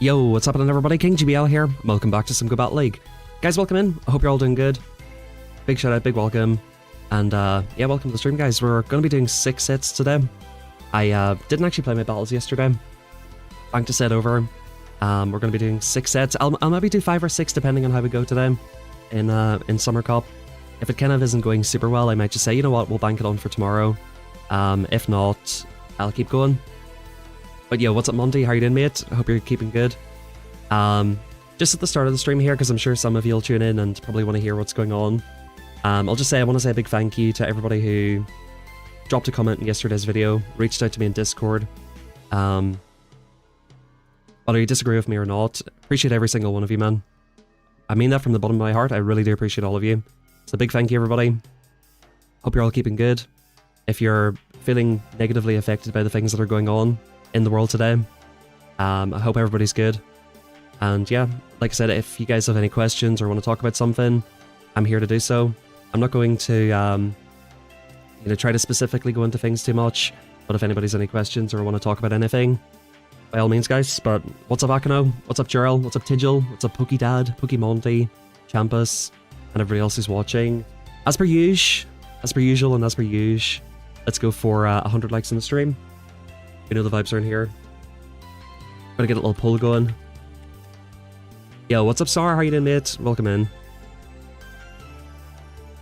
Yo, what's happening everybody? King GBL here. Welcome back to some Go Battle League. Guys, welcome in. I hope you're all doing good. Big shout out, big welcome. And yeah, welcome to the stream, guys. We're going to be doing 6 hits today. I didn't actually play my battles yesterday. Banked a set over. We're going to be doing 6 sets. I'll maybe do 5 or 6 depending on how we go today in Summer Cup. If it kind of isn't going super well, I might just say, you know what, we'll bank it on for tomorrow. If not, I'll keep going. But yo, what's up Monty? How you doing, mate? I hope you're keeping good. Just at the start of the stream here, because I'm sure some of you will tune in and probably want to hear what's going on. I'll just say I want to say a big thank you to everybody who dropped a comment in yesterday's video, reached out to me in Discord. Whether you disagree with me or not, appreciate every single one of you, man. I mean that from the bottom of my heart. I really do appreciate all of you. So big thank you, everybody. Hope you're all keeping good. If you're feeling negatively affected by the things that are going on in the world today, I hope everybody's good. And yeah, like I said, if you guys have any questions or want to talk about something, I'm here to do so. I'm not going to try to specifically go into things too much, but if anybody's any questions or want to talk about anything, by all means, guys. But what's up Akano? What's up Gerald? What's up Tigil? What's up Pokey Dad, Pokey Monty, Champus, and everybody else who's watching? As per usual, and as per usual, let's go for 100 likes on the stream. You know the vibes are in here. Gotta get a little pull going. Yo, what's up, Sar? How you doing, mate? Welcome in.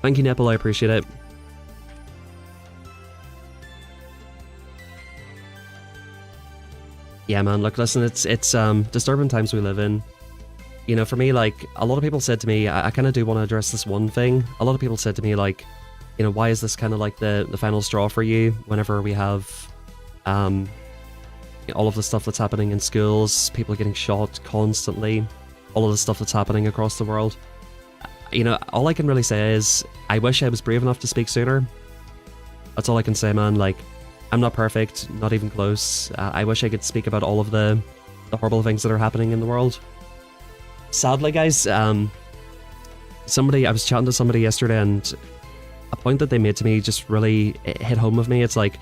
Thank you, Nepal. I appreciate it. Yeah, man. Look, listen. It's disturbing times we live in. You know, for me, like a lot of people said to me, I kind of do want to address this one thing. A lot of people said to me, like, you know, why is this kind of like the final straw for you? Whenever we have all of the stuff that's happening in schools, people getting shot constantly, all of the stuff that's happening across the world. You know, all I can really say is, I wish I was brave enough to speak sooner. That's all I can say, man. Like, I'm not perfect, not even close. I wish I could speak about all of the horrible things that are happening in the world. Sadly, guys, I was chatting to somebody yesterday, and a point that they made to me just really hit home with me. It's like,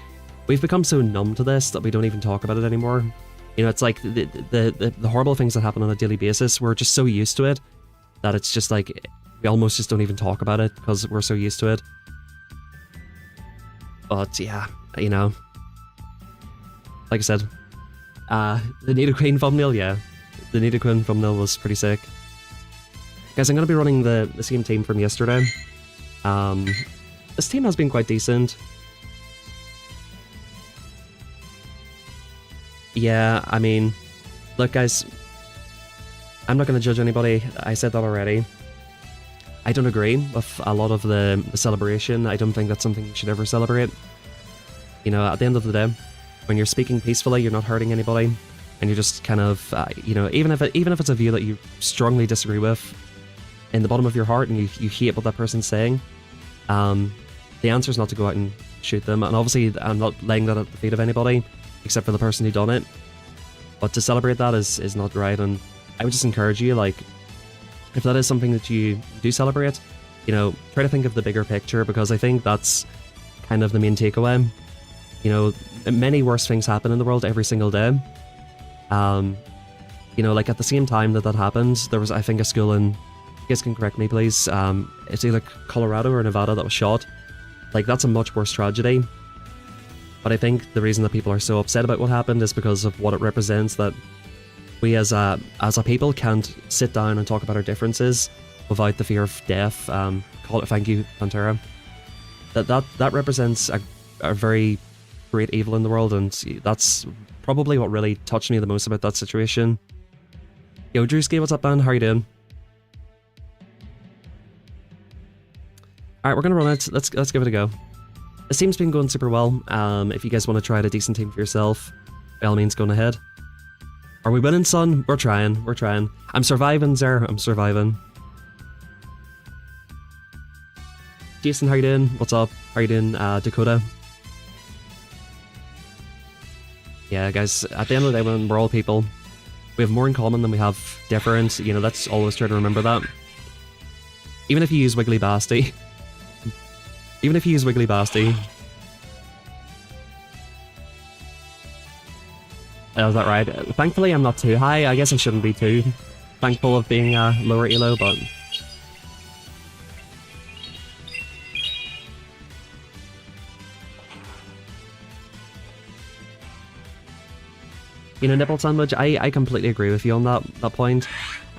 we've become so numb to this that we don't even talk about it anymore. You know, it's like the horrible things that happen on a daily basis, we're just so used to it that it's just like, we almost just don't even talk about it because we're so used to it. But yeah, you know, like I said, the Need a Queen thumbnail, yeah. The Need a Queen thumbnail was pretty sick. Guys, I'm going to be running the same team from yesterday. This team has been quite decent. Yeah, I mean, look guys, I'm not going to judge anybody. I said that already. I don't agree with a lot of the celebration. I don't think that's something you should ever celebrate. You know, at the end of the day, when you're speaking peacefully, you're not hurting anybody, and you're just kind of, you know, even if it's a view that you strongly disagree with, in the bottom of your heart, and you hate what that person's saying, the answer is not to go out and shoot them. And obviously, I'm not laying that at the feet of anybody, except for the person who done it. But to celebrate that is not right, and I would just encourage you, like, if that is something that you do celebrate, you know, try to think of the bigger picture, because I think that's kind of the main takeaway. You know, many worse things happen in the world every single day. You know, like at the same time that happened, there was, I think, a school in, you guys can correct me please, it's either Colorado or Nevada that was shot. Like, that's a much worse tragedy. But I think the reason that people are so upset about what happened is because of what it represents, that we as a people can't sit down and talk about our differences without the fear of death. Thank you, Pantera. That represents a very great evil in the world, and that's probably what really touched me the most about that situation. Yo, Drewski, what's up, man? How are you doing? Alright, we're gonna run it. Let's give it a go. This team's been going super well. If you guys want to try out a decent team for yourself, by all means, go ahead. Are we winning, son? We're trying. We're trying. I'm surviving, Zer. I'm surviving. Jason, how you doing? What's up? How you doing, Dakota? Yeah, guys, at the end of the day, when we're all people, we have more in common than we have different. You know, let's always try to remember that. Even if you use Wiggly Basti. Even if you use Wiggly Basti. Is that right? Thankfully, I'm not too high. I guess I shouldn't be too thankful of being lower elo, but... You know, nipple sandwich, I completely agree with you on that point.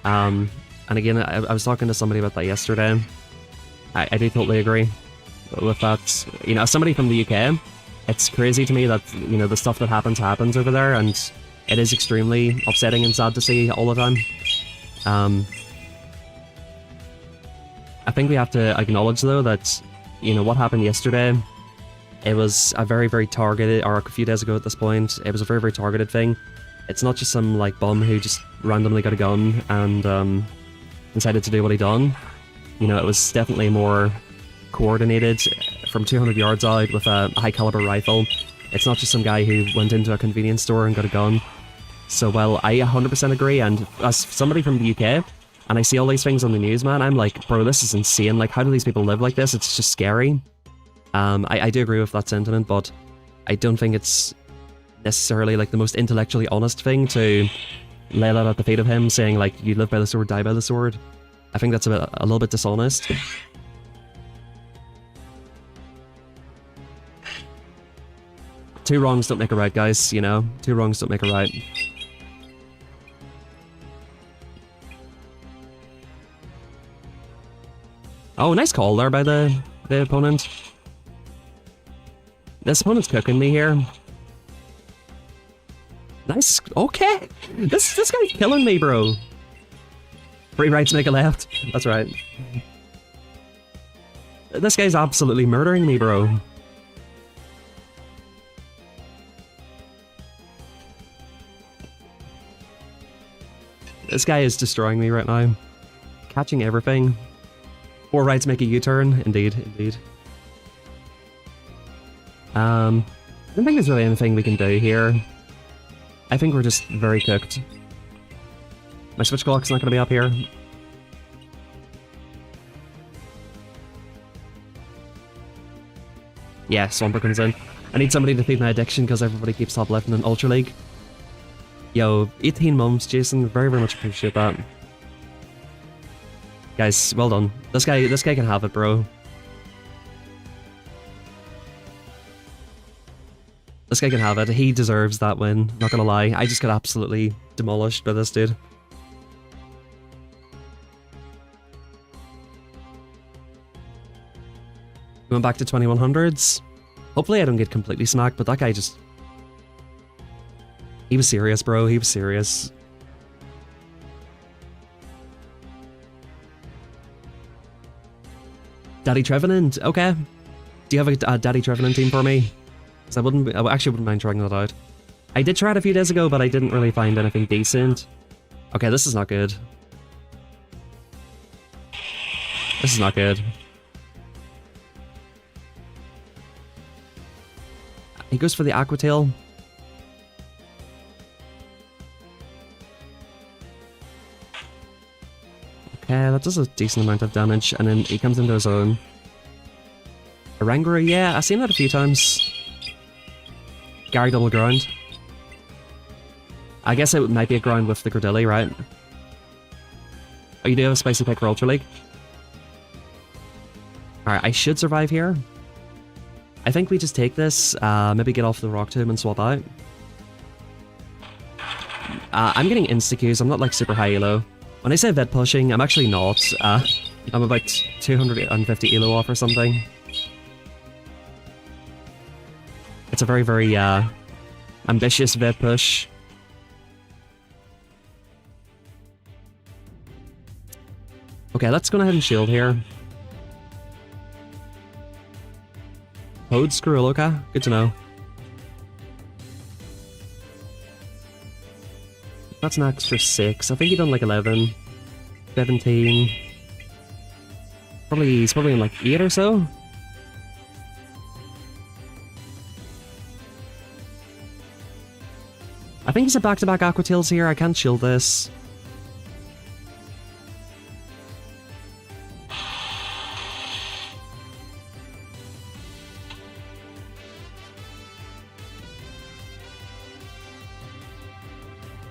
And again, I was talking to somebody about that yesterday. I do totally agree with that. You know, as somebody from the UK, it's crazy to me that, you know, the stuff that happens over there, and it is extremely upsetting and sad to see all the time. I think we have to acknowledge, though, that, you know, what happened yesterday, it was a very, very targeted, or a few days ago at this point, it was a very, very targeted thing. It's not just some, like, bum who just randomly got a gun and decided to do what he done. You know, it was definitely more coordinated from 200 yards out with a high-caliber rifle. It's not just some guy who went into a convenience store and got a gun. So, well, I 100% agree, and as somebody from the UK, and I see all these things on the news, man, I'm like, bro, this is insane. Like, how do these people live like this? It's just scary. I do agree with that sentiment, but I don't think it's necessarily, like, the most intellectually honest thing to lay that at the feet of him, saying, like, you live by the sword, die by the sword. I think that's a little bit dishonest. Two wrongs don't make a right, guys, you know? Two wrongs don't make a right. Oh, nice call there by the opponent. This opponent's cooking me here. Nice. Okay. This guy's killing me, bro. Three rights make a left. That's right. This guy's absolutely murdering me, bro. This guy is destroying me right now. Catching everything. Four rights make a U-turn. Indeed, indeed. I don't think there's really anything we can do here. I think we're just very cooked. My switch clock's not going to be up here. Yeah, Swamper comes in. I need somebody to feed my addiction because everybody keeps top lifting in Ultra League. Yo, 18 months, Jason. Very, very much appreciate that. Guys, well done. This guy can have it, bro. This guy can have it. He deserves that win. Not gonna lie. I just got absolutely demolished by this dude. Going back to 2100s. Hopefully I don't get completely smacked, but that guy just... He was serious, bro. He was serious. Daddy Trevenant, okay. Do you have a Daddy Trevenant team for me? Because I actually wouldn't mind trying that out. I did try it a few days ago, but I didn't really find anything decent. Okay, this is not good. This is not good. He goes for the Aqua Tail. Okay, that does a decent amount of damage, and then he comes into his own. Oranguru, yeah, I've seen that a few times. Gary double ground. I guess it might be a ground with the Gradilli, right? Oh, you do have a spicy pick for Ultra League? Alright, I should survive here. I think we just take this, maybe get off the Rock Tomb and swap out. I'm getting insta-Qs, I'm not like super high elo. When I say vet pushing, I'm actually not. I'm about 250 elo off or something. It's a very, very ambitious vet push. Okay, let's go ahead and shield here. Code Screw, okay, good to know. That's an extra 6. I think he done like 11, 17. He's probably in like 8 or so. I think he's a back-to-back Aqua Tails here. I can't shield this.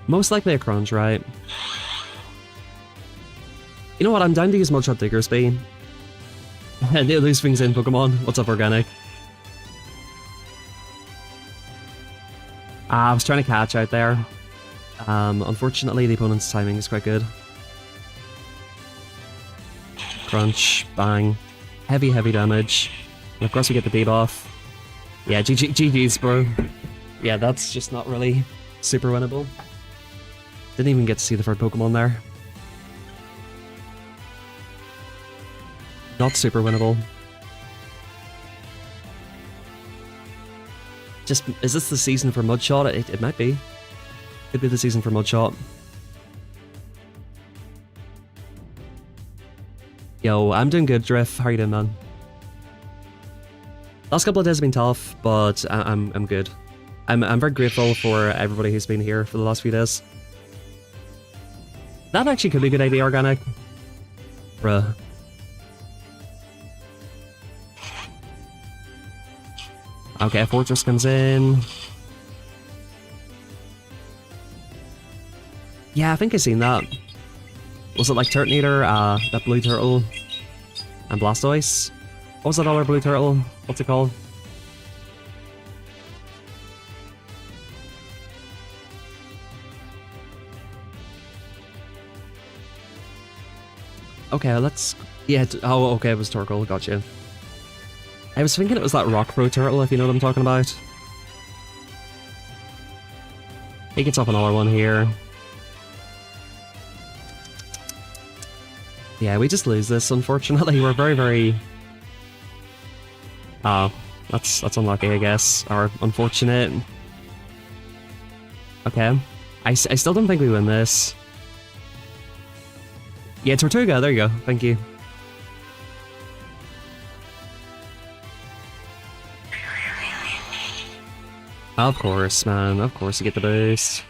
Most likely a crunch, right? You know what, I'm down to use Mudshot Diggersby. These things in Pokemon. What's up, Organic? I was trying to catch out there. Unfortunately, the opponent's timing is quite good. Crunch, bang. Heavy, heavy damage. And of course we get the debuff. Yeah, GG's, bro. Yeah, that's just not really super winnable. Didn't even get to see the third Pokemon there. Not super winnable. Just, is this the season for Mudshot? It might be. Could be the season for Mudshot. Yo, I'm doing good, Drift. How you doing, man? Last couple of days have been tough, but I'm good. I'm very grateful for everybody who's been here for the last few days. That actually could be a good idea, Organic. Bruh. Okay, Fortress comes in. Yeah, I think I seen that. Was it like Turtonator, that blue turtle, and Blastoise? What was that other blue turtle? What's it called? Okay, let's... Yeah, oh, okay, it was Torkoal, gotcha. I was thinking it was that Rock Pro turtle, if you know what I'm talking about. He gets off another one here. Yeah, we just lose this, unfortunately. We're very, very... Oh, that's unlucky, I guess. Or unfortunate. Okay. I still don't think we win this. Yeah, Tortuga, there you go. Thank you. Of course, man. Of course you get the boost.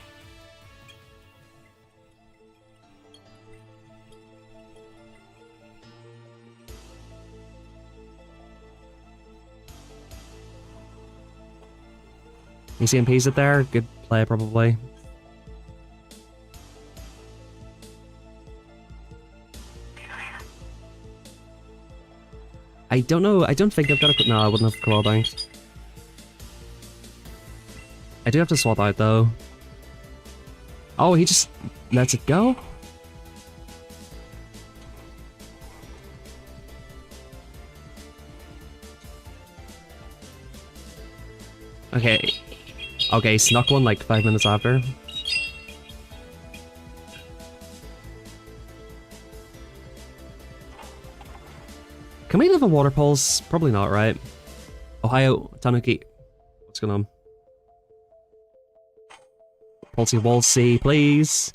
ECMP's it there? Good play, probably. I don't know. I don't think I've got a... No, I wouldn't have Claw Banked. I do have to swap out, though. Oh, he just lets it go? Okay. Okay, snuck one like 5 minutes after. Can we live a Water Pulse? Probably not, right? Ohio, Tanuki. What's going on? Pulsey Wall C, please.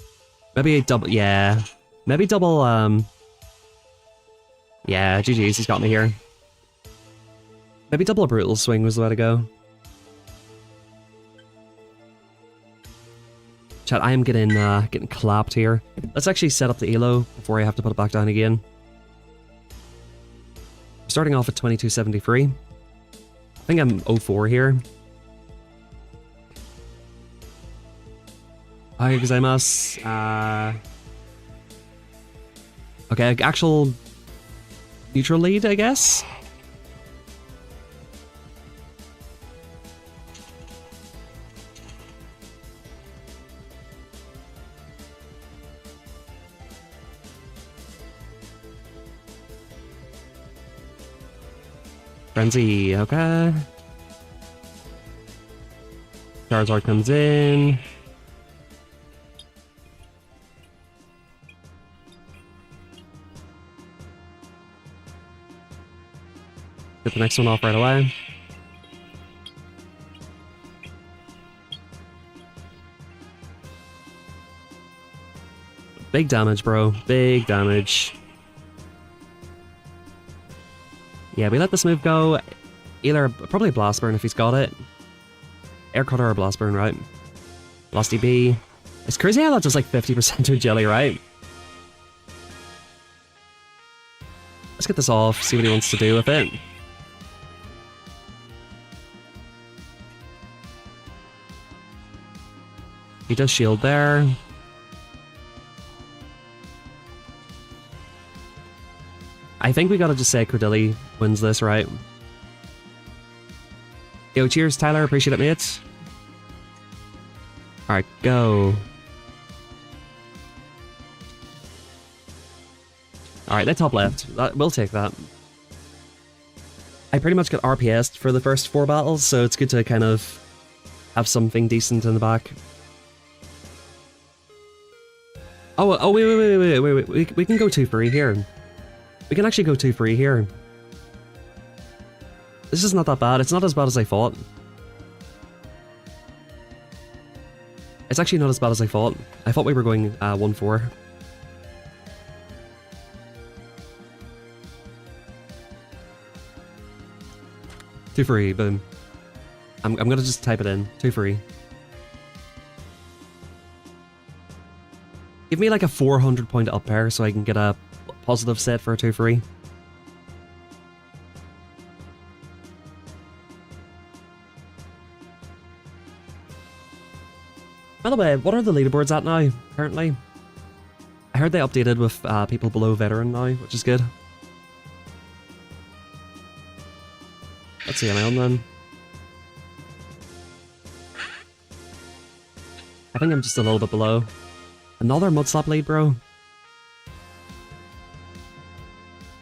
Maybe a double, yeah. Maybe double, yeah, GG's, he's got me here. Maybe double a Brutal Swing was the way to go. Chat, I am getting clapped here. Let's actually set up the elo before I have to put it back down again. Starting off at 2273. I think I'm 04 here. Ohayou gozaimasu. Okay, actual neutral lead, I guess? Frenzy, okay. Charizard comes in. Get the next one off right away. Big damage, bro. Big damage. Yeah, we let this move go. Either probably Blast Burn if he's got it. Air Cutter or Blast Burn, right? Lost EB. It's crazy how that does like 50% to Jelly, right? Let's get this off, see what he wants to do with it. He does shield there. I think we gotta just say Credilli wins this, right? Yo, cheers, Tyler. Appreciate it, mate. Alright, go. Alright, they top left. We'll take that. I pretty much got RPS'd for the first 4 battles, so it's good to kind of have something decent in the back. Oh, wait. We can go 2 free here. We can actually go 2 free here. This is not that bad. It's not as bad as I thought. It's actually not as bad as I thought. I thought we were going 1-4. Two free, boom. I'm gonna just type it in. 2 free. Give me like a 400 point up pair so I can get a positive set for a 2 free. By the way, what are the leaderboards at now, currently? I heard they updated with people below veteran now, which is good. Let's see, am I on then? I think I'm just a little bit below. Another mudslap lead, bro.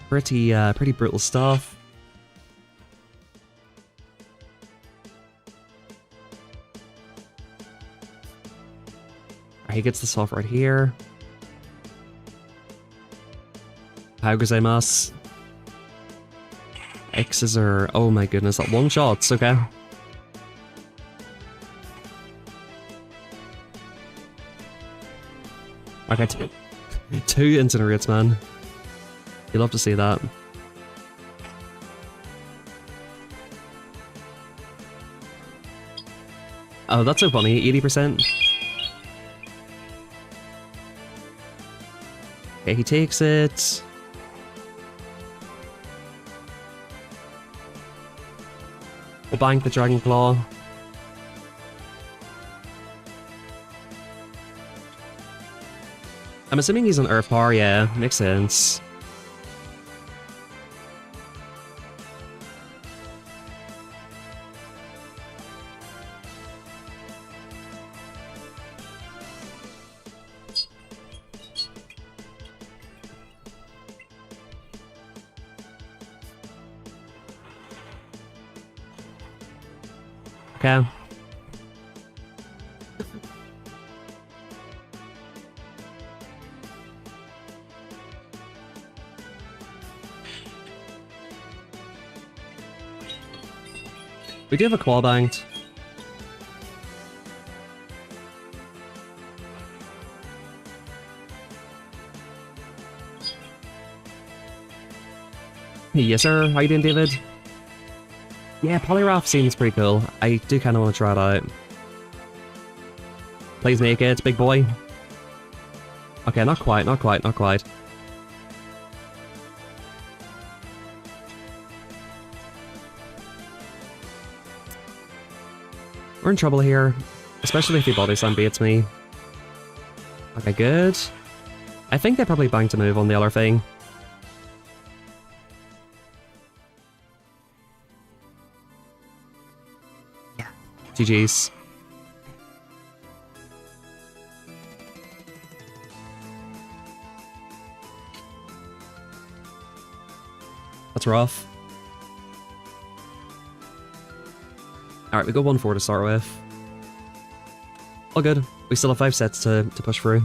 Pretty brutal stuff. He gets this off right here. How gozaimasu. X's are... oh my goodness, that 1 shots, okay. Okay, 2 incinerates, man. You love to see that. Oh, that's so funny, 80%. Okay, he takes it. We'll bank the Dragon Claw. I'm assuming he's on Earth Power, yeah, makes sense. Okay. We do have a claw banked. Yes sir, how you doing, David? Yeah, Polyrath seems pretty cool. I do kind of want to try it out. Please make it, big boy. Okay, not quite. We're in trouble here, especially if he body slam beats me. Okay, good. I think they probably banked a move on the other thing. GG's. That's rough. Alright, we go 1-4 to start with. All good. We still have 5 sets to push through.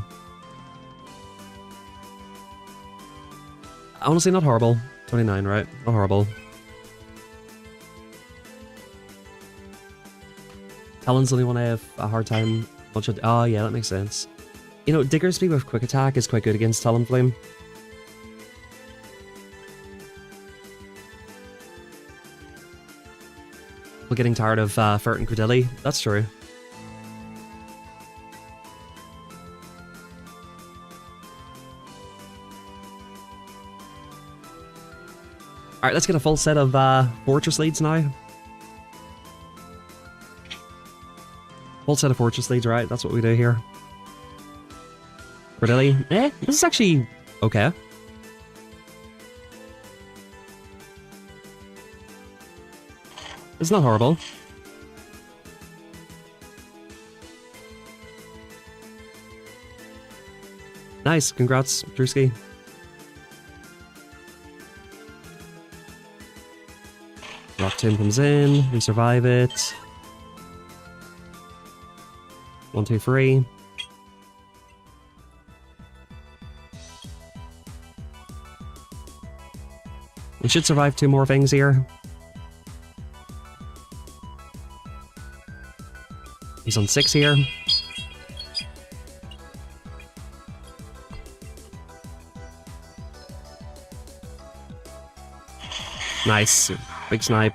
Honestly, not horrible. 29, right? Not horrible. Talon's the only one I have a hard time. Oh yeah, that makes sense. You know, Diggersby with quick attack is quite good against Talonflame. We're getting tired of Fert and Credilli. That's true. Alright, let's get a full set of Fortress leads now. Full set of fortress leads, right? That's what we do here. Cordilli. This is actually okay. It's not horrible. Nice, congrats, Drewski. Rock Tomb comes in, we survive it. 1, 2, 3. We should survive 2 more things here. He's on 6 here. Nice. Big snipe.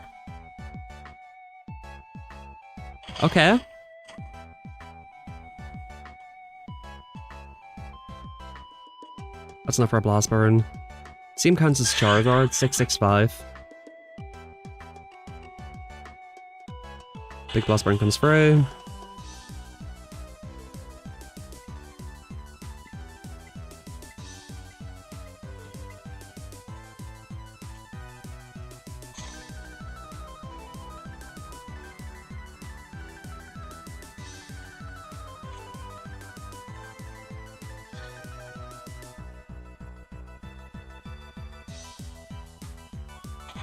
Okay. That's enough for a blast burn. Same counts as Charizard, 665. Big blast burn comes through.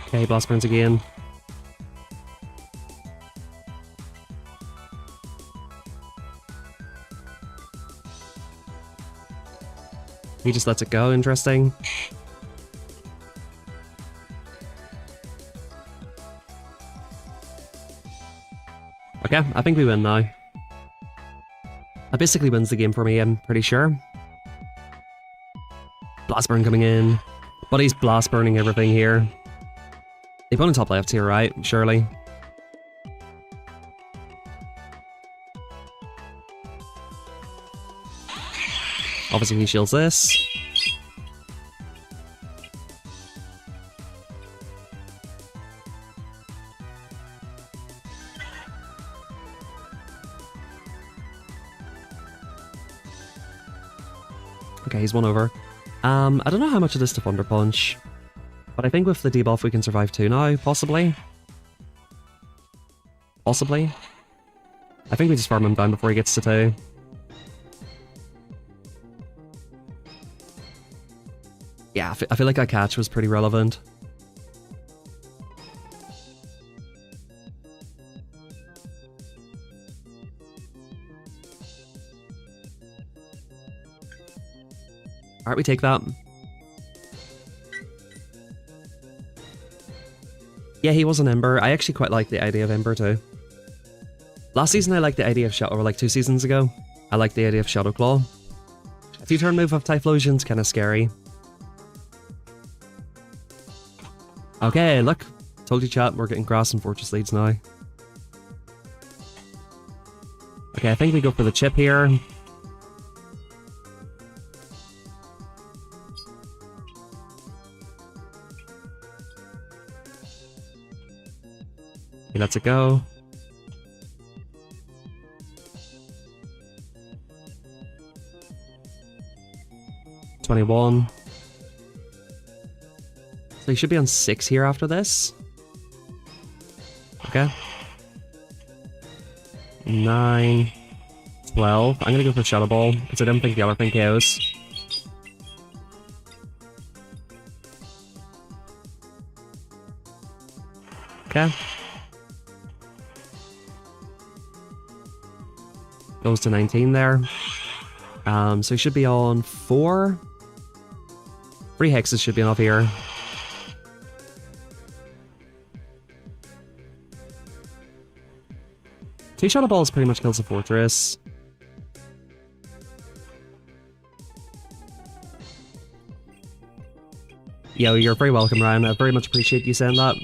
Okay, blast burns again. He just lets it go, interesting. Okay, I think we win now. That basically wins the game for me, I'm pretty sure. Blast burn coming in. But he's blast burning everything here. The opponent top left's here, right? Surely. Obviously he shields this. Okay, he's 1 over. I don't know how much it is to Thunder Punch. But I think with the debuff we can survive 2 now, possibly. Possibly. I think we just farm him down before he gets to 2. Yeah, I feel like that catch was pretty relevant. Alright, we take that. Yeah, he was an Ember. I actually quite like the idea of Ember too. Last season I liked the idea of Shadow, or like 2 seasons ago. I liked the idea of Shadow Claw. A few turn move of Typhlosion's kinda scary. Okay, look. Told you chat, we're getting grass and fortress leads now. Okay, I think we go for the chip here. He lets it go. $21. So he should be on 6 here after this. Okay. 9. 12. I'm gonna go for Shadow Ball, because I don't think the other thing KOs. Okay. Goes to 19 there. So he should be on 4. 3 hexes should be enough here. Two Shadow Balls pretty much kills the fortress. Yo, you're very welcome, Ryan. I very much appreciate you saying that.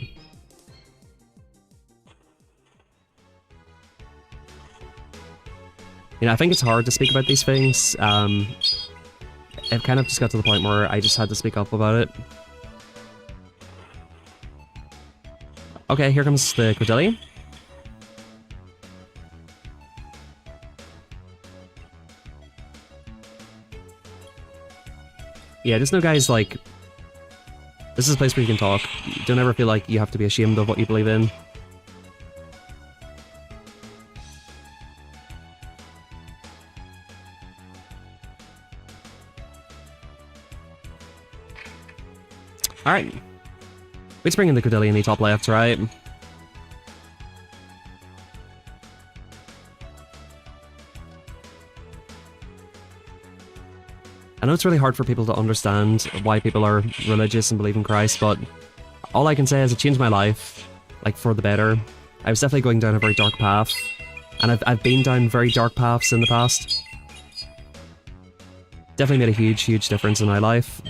You know, I think it's hard to speak about these things. It kind of just got to the point where I just had to speak up about it. Okay, here comes the Cordilli. Yeah, just know, guys, like, this is a place where you can talk. Don't ever feel like you have to be ashamed of what you believe in. Alright. Let's bring in the Cordillon top left, right? I know it's really hard for people to understand why people are religious and believe in Christ, but all I can say is it changed my life, like, for the better. I was definitely going down a very dark path, and I've been down very dark paths in the past. Definitely made a huge, huge difference in my life.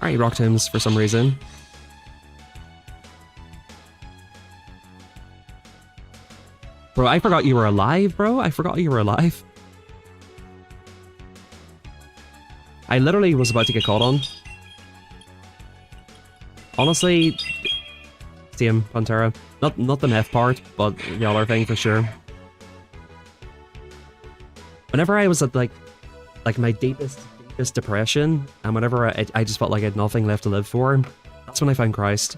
Alright, rocked him for some reason. Bro, I forgot you were alive, bro. I forgot you were alive. I literally was about to get caught on. Honestly, same, Pantera. Not the meth part, but the other thing for sure. Whenever I was at like my deepest depression, and whenever I just felt like I had nothing left to live for, that's when I found Christ.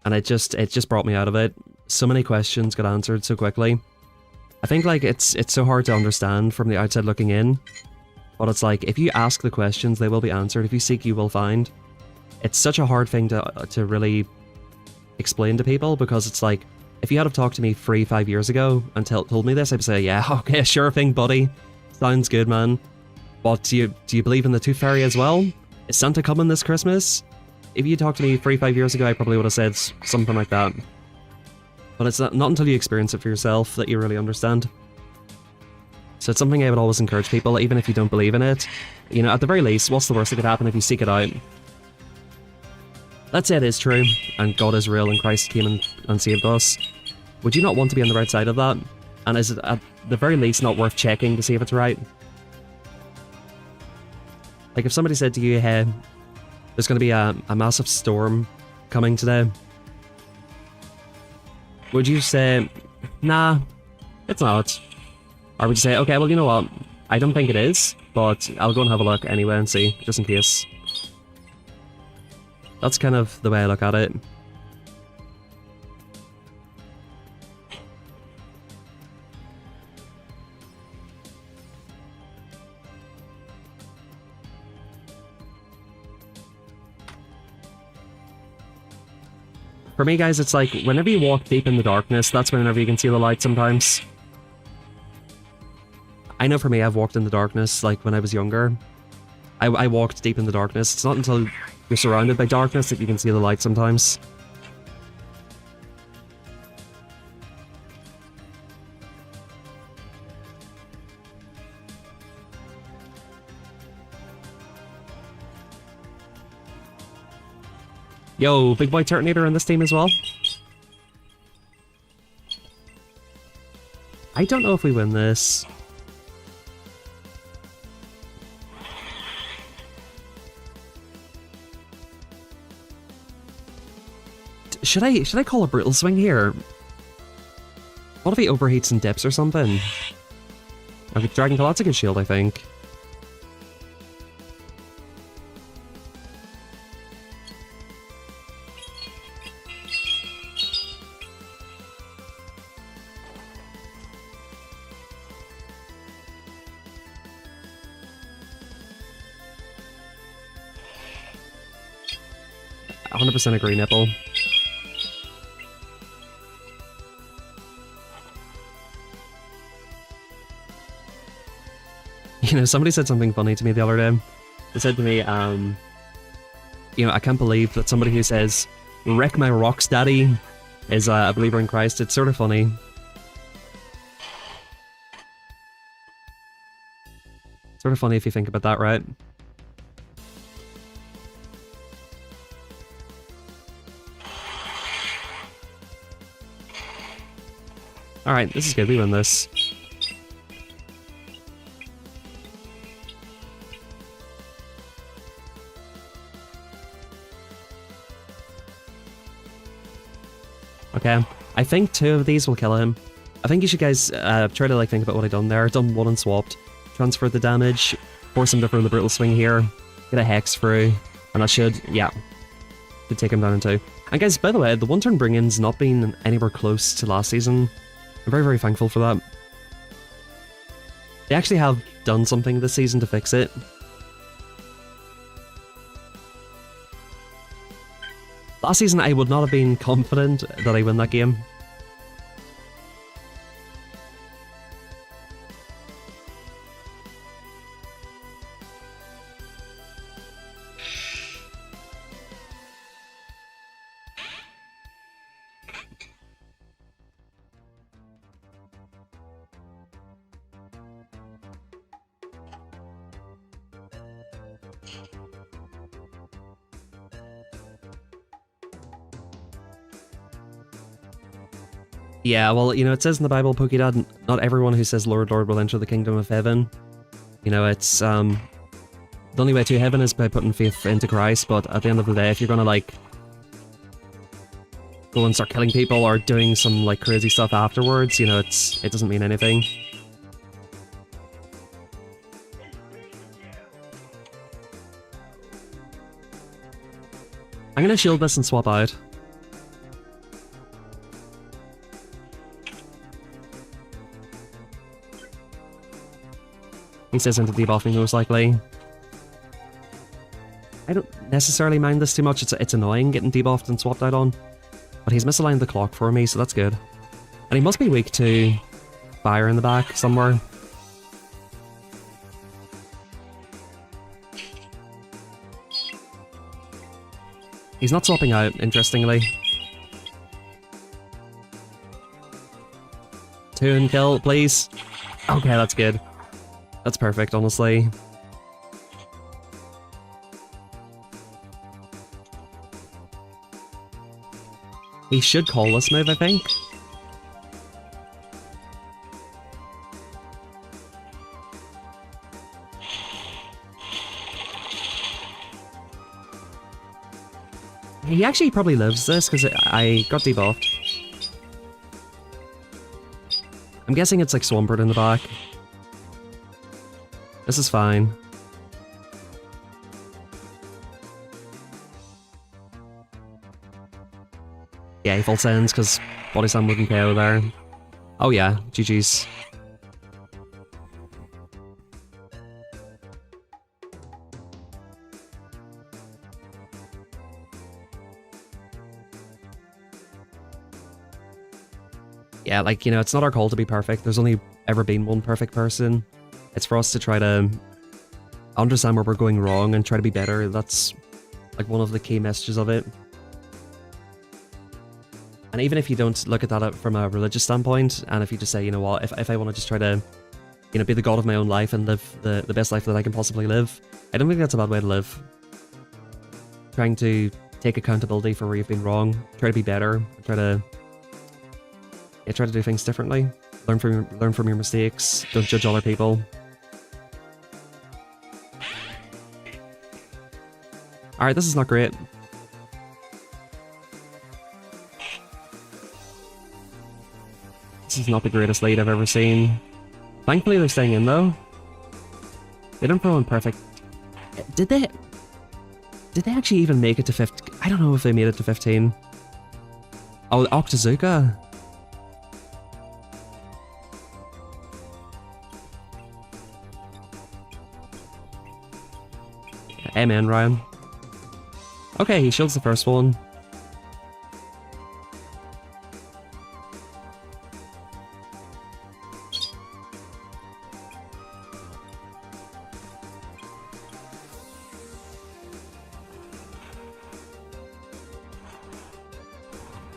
And it just brought me out of it. So many questions got answered so quickly. I think like it's so hard to understand from the outside looking in, but it's like if you ask the questions, they will be answered. If you seek, you will find. It's such a hard thing to really explain to people, because it's like if you had have talked to me 5 years ago and told me this, I'd say, yeah, okay, sure thing, buddy. Sounds good, man. But do you believe in the Tooth Fairy as well? Is Santa coming this Christmas? If you talked to me 5 years ago, I probably would have said something like that. But it's not until you experience it for yourself that you really understand. So it's something I would always encourage people, even if you don't believe in it. You know, at the very least, what's the worst that could happen if you seek it out? Let's say it is true, and God is real, and Christ came and saved us. Would you not want to be on the right side of that? And is it at the very least not worth checking to see if it's right? Like if somebody said to you, hey, there's going to be a massive storm coming today, would you say, nah, it's not? Or would you say, okay, well, you know what, I don't think it is, but I'll go and have a look anyway and see, just in case. That's kind of the way I look at it. For me, guys, it's like, whenever you walk deep in the darkness, that's whenever you can see the light sometimes. I know for me, I've walked in the darkness, like, when I was younger. I walked deep in the darkness. It's not until you're surrounded by darkness that you can see the light sometimes. Yo, Big Boy Turtonator in this team as well. I don't know if we win this. Should I call a brutal swing here? What if he overheats and dips or something? Okay, Dragon Claw, that's a good shield, I think. I 100% agree, Nipple. You know, somebody said something funny to me the other day. They said to me, you know, I can't believe that somebody who says, "Wreck my rocks, daddy," is a believer in Christ. It's sort of funny. Sort of funny if you think about that, right? Alright, this is good. We win this. Okay, I think 2 of these will kill him. I think you should guys try to like think about what I done there. Done 1 and swapped. Transfer the damage. Force him to throw the brutal swing here. Get a hex through. And that should, yeah. Should take him down in 2. And guys, by the way, the 1-turn bring-in's not been anywhere close to last season. I'm very, very thankful for that. They actually have done something this season to fix it. Last season, I would not have been confident that I win that game. Yeah, well, you know, it says in the Bible, Pokedad, not everyone who says Lord, Lord will enter the kingdom of heaven. You know, it's, the only way to heaven is by putting faith into Christ, but at the end of the day, if you're gonna, like, go and start killing people or doing some, like, crazy stuff afterwards, you know, it doesn't mean anything. I'm gonna shield this and swap out. He says into debuffing most likely. I don't necessarily mind this too much, it's annoying getting debuffed and swapped out on. But he's misaligned the clock for me, so that's good. And he must be weak to fire in the back somewhere. He's not swapping out, interestingly. 2 and kill, please. Okay, that's good. That's perfect, honestly. He should call this move, I think. He actually probably lives this, because I got debuffed. I'm guessing it's like Swampert in the back. This is fine. Yeah, he full sends because Body Slam wouldn't KO there. Oh yeah, GG's. Yeah, like, you know, it's not our call to be perfect. There's only ever been one perfect person. It's for us to try to understand where we're going wrong and try to be better. That's like one of the key messages of it. And even if you don't look at that from a religious standpoint, and if you just say, you know what, if I want to just try to, you know, be the god of my own life and live the best life that I can possibly live, I don't think that's a bad way to live. Trying to take accountability for where you've been wrong, try to be better, try to do things differently. Learn from your mistakes, don't judge other people. Alright, this is not great. This is not the greatest lead I've ever seen. Thankfully they're staying in though. They didn't throw in perfect. Did they actually even make it to 15? I don't know if they made it to 15. Oh, Octazooka. Amen, Ryan. Okay, he shields the first one.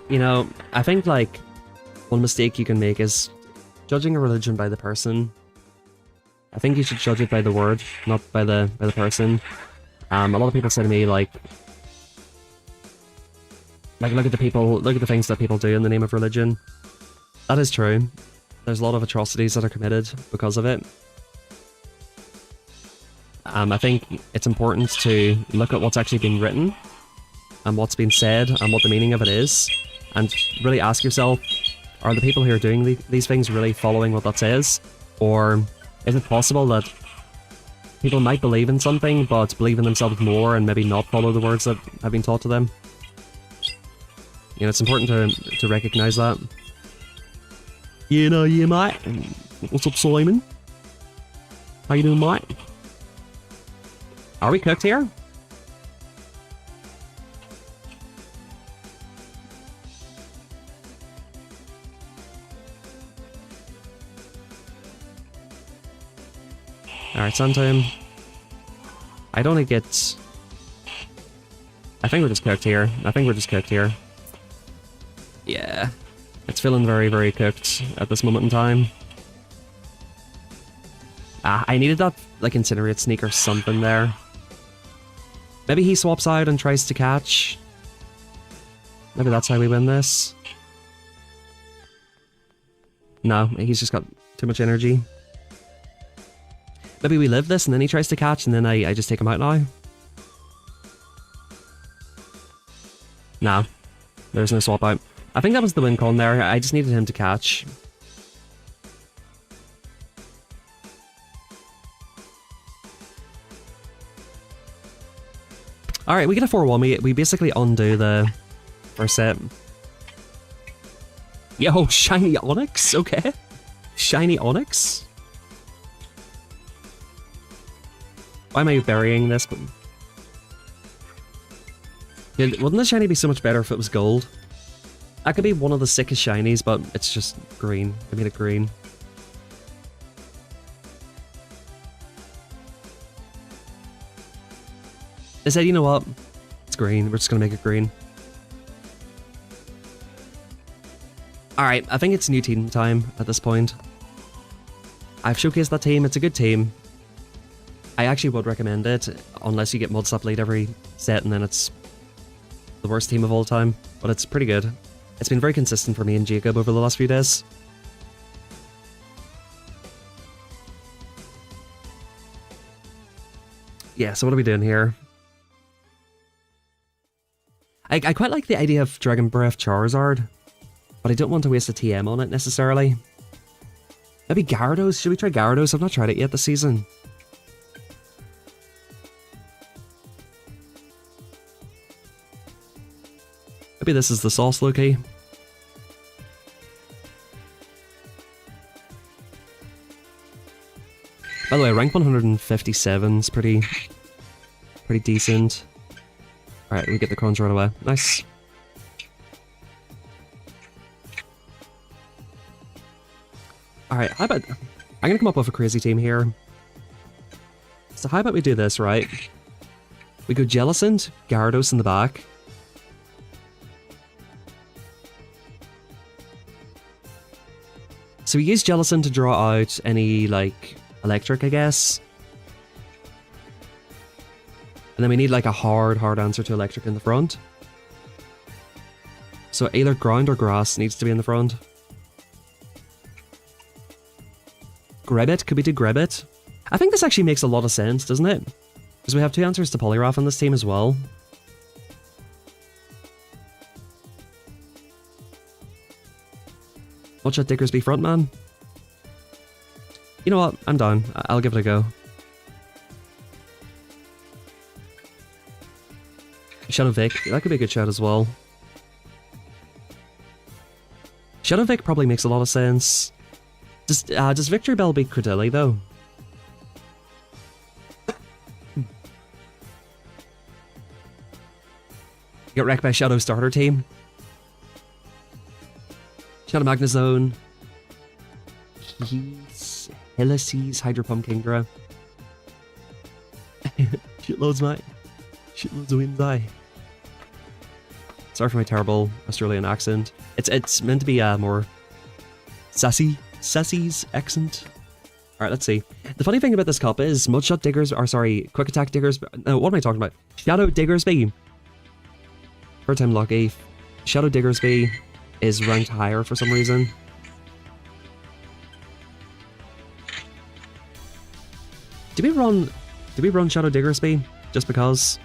You know, I think, like, one mistake you can make is judging a religion by the person. I think you should judge it by the word, not by the person. A lot of people say to me, like, look at the things that people do in the name of religion. That is true. There's a lot of atrocities that are committed because of it. I think it's important to look at what's actually being written, and what's been said, and what the meaning of it is. and really ask yourself, are the people who are doing these things really following what that says? Or is it possible that people might believe in something, but believe in themselves more and maybe not follow the words that have been taught to them? You know, it's important to recognize that. You know, yeah, mate. What's up, Simon? How you doing, mate? Are we cooked here? Alright, sometime. I don't think it's... I think we're just cooked here. Yeah. It's feeling very, very cooked at this moment in time. I needed that, like, Incinerate Sneak or something there. Maybe he swaps out and tries to catch. Maybe that's how we win this. No, he's just got too much energy. Maybe we live this and then he tries to catch and then I just take him out now. No, there's no swap out. I think that was the win con there. I just needed him to catch. Alright, we get a 4-1. We basically undo the first set. Yo, shiny Onyx, okay. Shiny Onyx. Why am I burying this? Yeah, wouldn't the shiny be so much better if it was gold? That could be one of the sickest shinies, but it's just green. I made it green. They said, you know what? It's green. We're just gonna make it green. Alright, I think it's new team time at this point. I've showcased that team. It's a good team. I actually would recommend it, unless you get Mudslap lead every set and then it's the worst team of all time. But it's pretty good. It's been very consistent for me and Jacob over the last few days. Yeah, so what are we doing here? I quite like the idea of Dragon Breath Charizard, but I don't want to waste a TM on it necessarily. Maybe Gyarados? Should we try Gyarados? I've not tried it yet this season. Maybe this is the sauce, Loki. By the way, rank 157 is pretty decent. Alright, we get the crunch right away. Nice. Alright, how about... I'm gonna come up with a crazy team here. So how about we do this, right? We go Jellicent, Gyarados in the back. So we use Jellicent to draw out any, like, electric, I guess. And then we need, like, a hard answer to electric in the front. So either ground or grass needs to be in the front. Gribbit? Could we do Gribbit? I think this actually makes a lot of sense, doesn't it? Because we have 2 answers to Poliwrath on this team as well. Watch that Diggersby frontman. You know what? I'm down. I'll give it a go. Shadow Vic. That could be a good shot as well. Shadow Vic probably makes a lot of sense. Does Victory Bell beat Credilli though? Get wrecked by Shadow starter team. Shadow Magnezone. Helices, Hydro Pump Kingdra. Shitloads, mate. Shitloads of wins, aye. Sorry for my terrible Australian accent. It's meant to be more sassy's accent. Alright, let's see. The funny thing about this cup is Mudshot Diggers, or sorry, Quick Attack Diggers. No, what am I talking about? Shadow Diggersby. Third time lucky. Shadow Diggersby is ranked higher for some reason. Do we run Shadow Diggersby just because?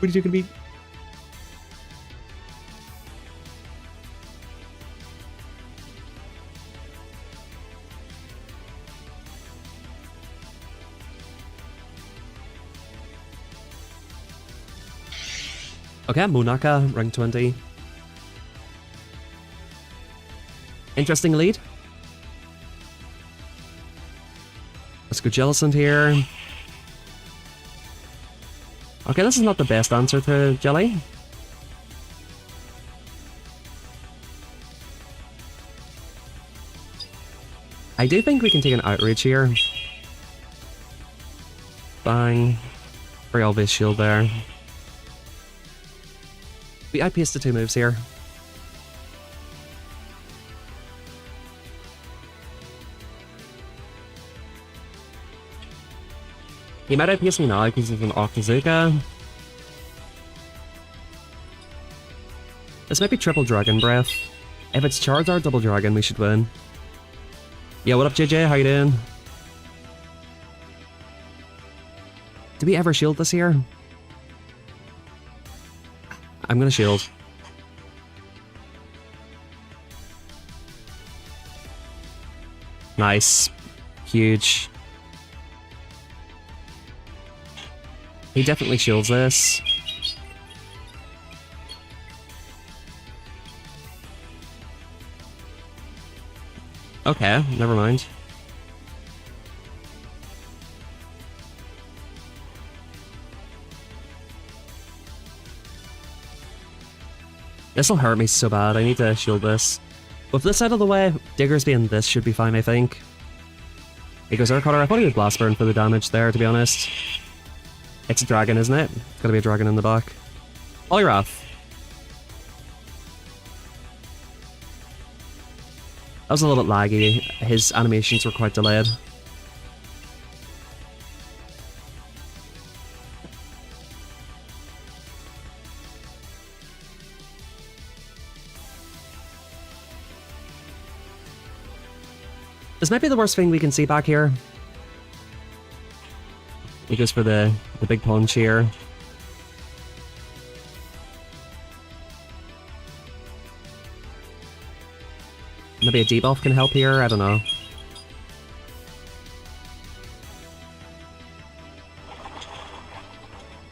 What are you gonna be? Okay, Monaka, rank 20. Interesting lead. Let's go Jellicent here. Okay, this is not the best answer to Jelly. I do think we can take an Outrage here. Bang. Very obvious shield there. We outpaced the 2 moves here. He might outpace me now because he's an Octazooka. This might be triple Dragon Breath. If it's Charizard double Dragon, we should win. Yo, what up JJ? How you doing? Did we ever shield this here? I'm gonna shield. Nice. Huge. He definitely shields this. Okay, never mind. This'll hurt me so bad, I need to shield this. With this out of the way, Diggersby and this should be fine, I think. He goes Air Cutter. I thought he would Blast Burn for the damage there, to be honest. It's a dragon, isn't it? It's gotta be a dragon in the back. Poliwrath. That was a little bit laggy. His animations were quite delayed. This might be the worst thing we can see back here. He goes for the big punch here. Maybe a debuff can help here, I don't know.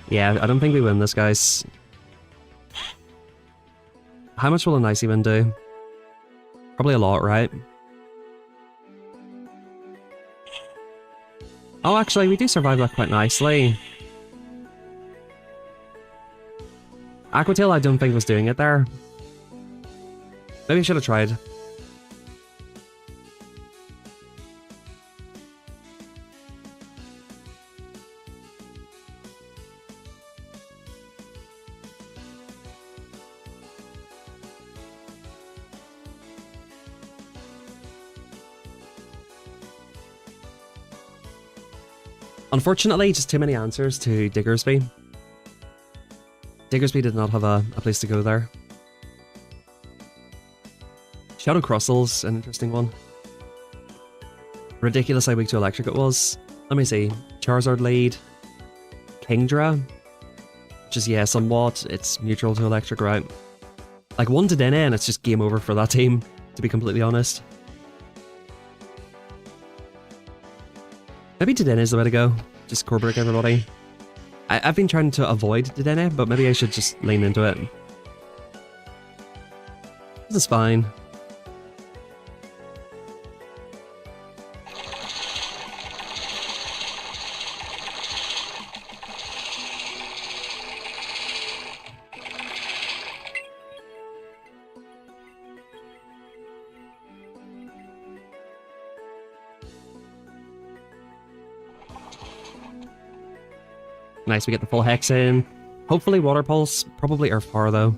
Yeah, I don't think we win this, guys. How much will an Icy Wind do? Probably a lot, right? Oh, actually, we do survive that quite nicely. Aqua Tail I don't think was doing it there. Maybe I should have tried. Unfortunately, just too many answers to Diggersby. Diggersby did not have a place to go there. Shadow Crustle's an interesting one. Ridiculous how weak to electric it was. Let me see. Charizard lead. Kingdra. Which is, yeah, somewhat. It's neutral to electric, right? Like 1 to Dedenne and it's just game over for that team, to be completely honest. Maybe Dedenne is the way to go. Just core break everybody. I've been trying to avoid Dedenne, but maybe I should just lean into it. This is fine. Nice, we get the full Hex in. Hopefully Water Pulse, probably Earth Power though.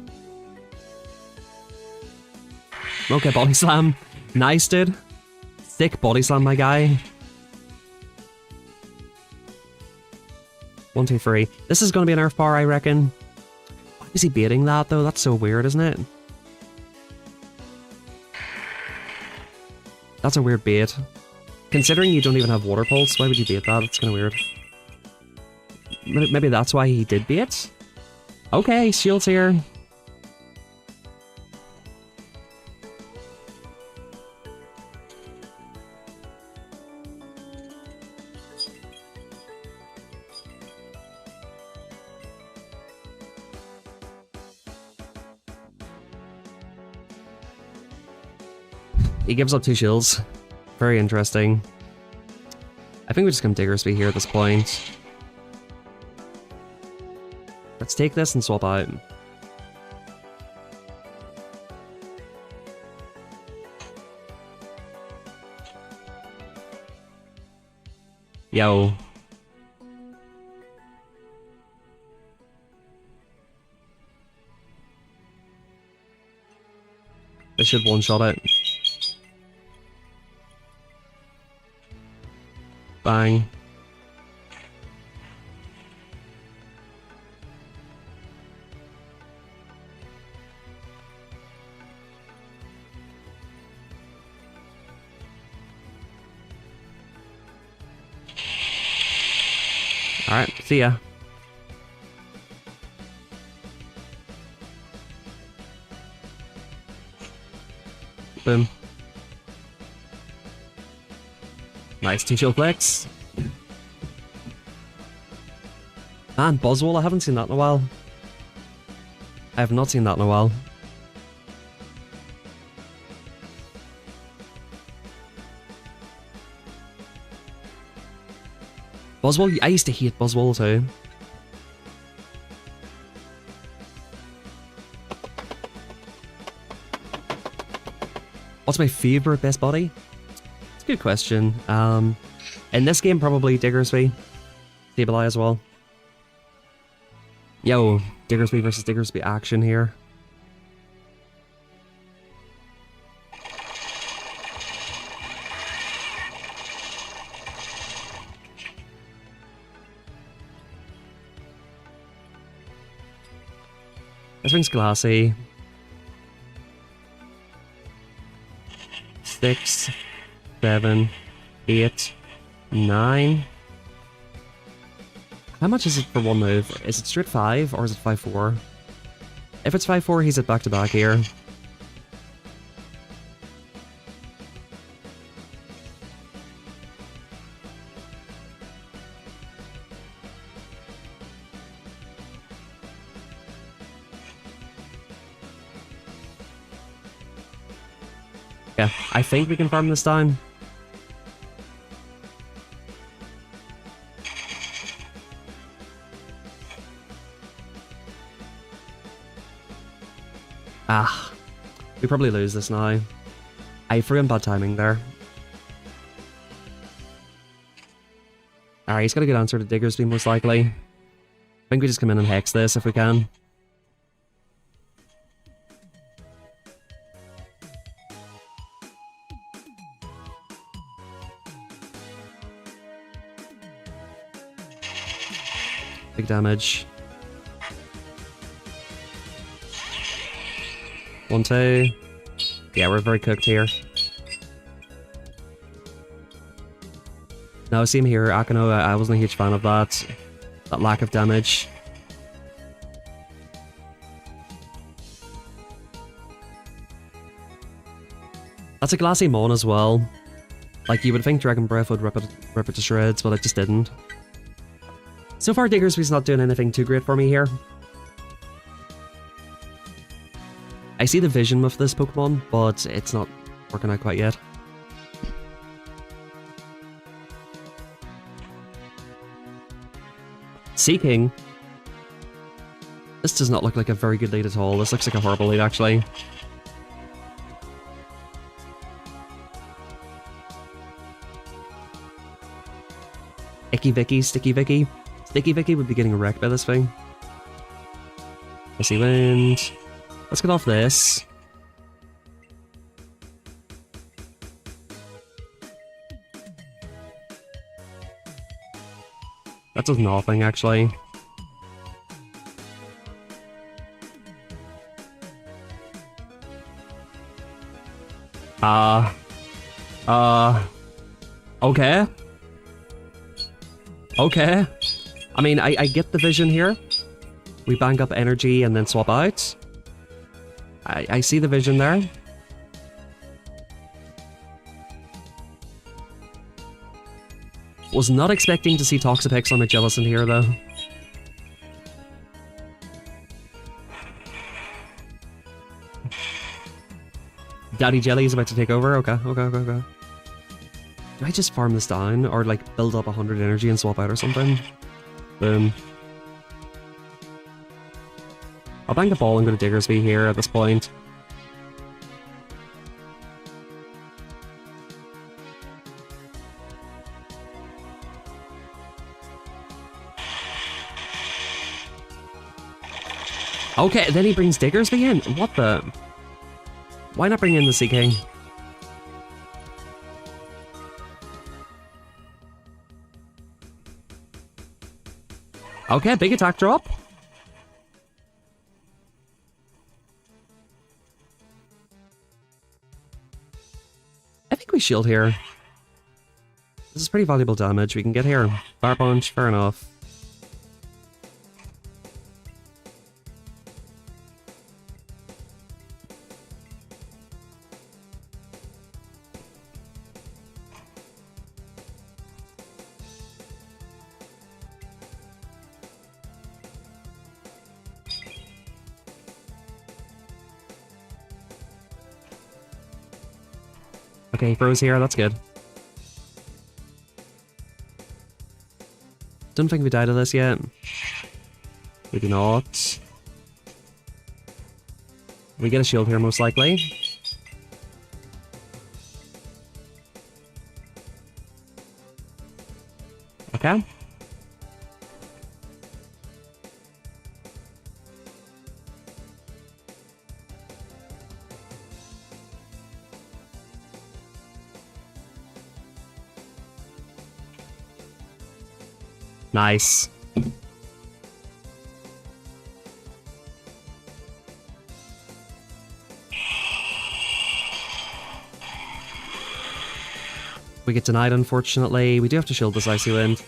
Okay, Body Slam. Nice, dude. Thick Body Slam, my guy. 1, 2, 3. This is going to be an Earth Power, I reckon. Why is he baiting that though? That's so weird, isn't it? That's a weird bait. Considering you don't even have Water Pulse, why would you bait that? It's kind of weird. Maybe that's why he did bait? Okay, shield's here. He gives up 2 shields. Very interesting. I think we just come Diggersby here at this point. Let's take this and swap out. Yo. They should one-shot it. Bang. Alright, see ya. Boom. Nice 2 shield flicks. Man, Buzzwole, I haven't seen that in a while. I have not seen that in a while. Buzzwole, I used to hate Buzzwole too. What's my favourite best body? It's a good question. In this game, probably Diggersby. Sableye as well. Yo, Diggersby versus Diggersby action here. This thing's glassy. 6, 7, 8, 9. How much is it for one move? Is it straight 5 or is it 5-4? If it's 5-4, he's at back-to-back here. Yeah, I think we can farm this down. Ah, we probably lose this now. I forgot bad timing there. Alright, he's got a good answer to Diggersby most likely. I think we just come in and hex this if we can. Big damage. 1, 2. Yeah, we're very cooked here. Now, same here, Akano, I wasn't a huge fan of that. That lack of damage. That's a glassy Mon as well. Like, you would think Dragon Breath would rip it to shreds, but it just didn't. So far, Diggersby's not doing anything too great for me here. I see the vision with this Pokemon, but it's not working out quite yet. Seeking. This does not look like a very good lead at all. This looks like a horrible lead, actually. Icky Vicky, Sticky Vicky. Sticky Vicky would be getting wrecked by this thing. Icy Wind. Let's get off this. That does nothing, actually. Okay. Okay. I mean, I get the vision here. We bank up energy and then swap out. I see the vision there. Was not expecting to see Toxapex on my Jellicent here, though. Daddy Jelly is about to take over. Okay. Do I just farm this down? Or, like, build up 100 energy and swap out or something? Boom. I'll bang the ball and go to Diggersby here at this point. Okay, then he brings Diggersby in. What the? Why not bring in the Sea King? Okay, big attack drop. I think we shield here. This is pretty valuable damage we can get here. Fire Punch, fair enough. Okay, he froze here, that's good. Don't think we died of this yet. We do not. We get a shield here, most likely. Okay. Nice. We get denied, unfortunately. We do have to shield this Icy Wind.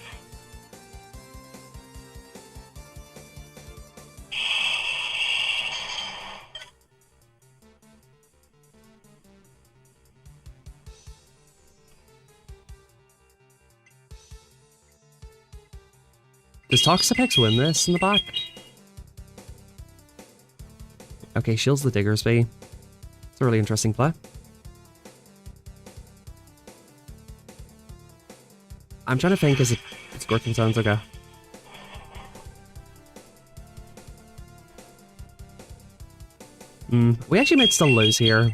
Does Toxapex win this in the back? Okay, shields the Diggersby. It's a really interesting play. I'm trying to think, is it... It's Gorton sounds okay. We actually might still lose here.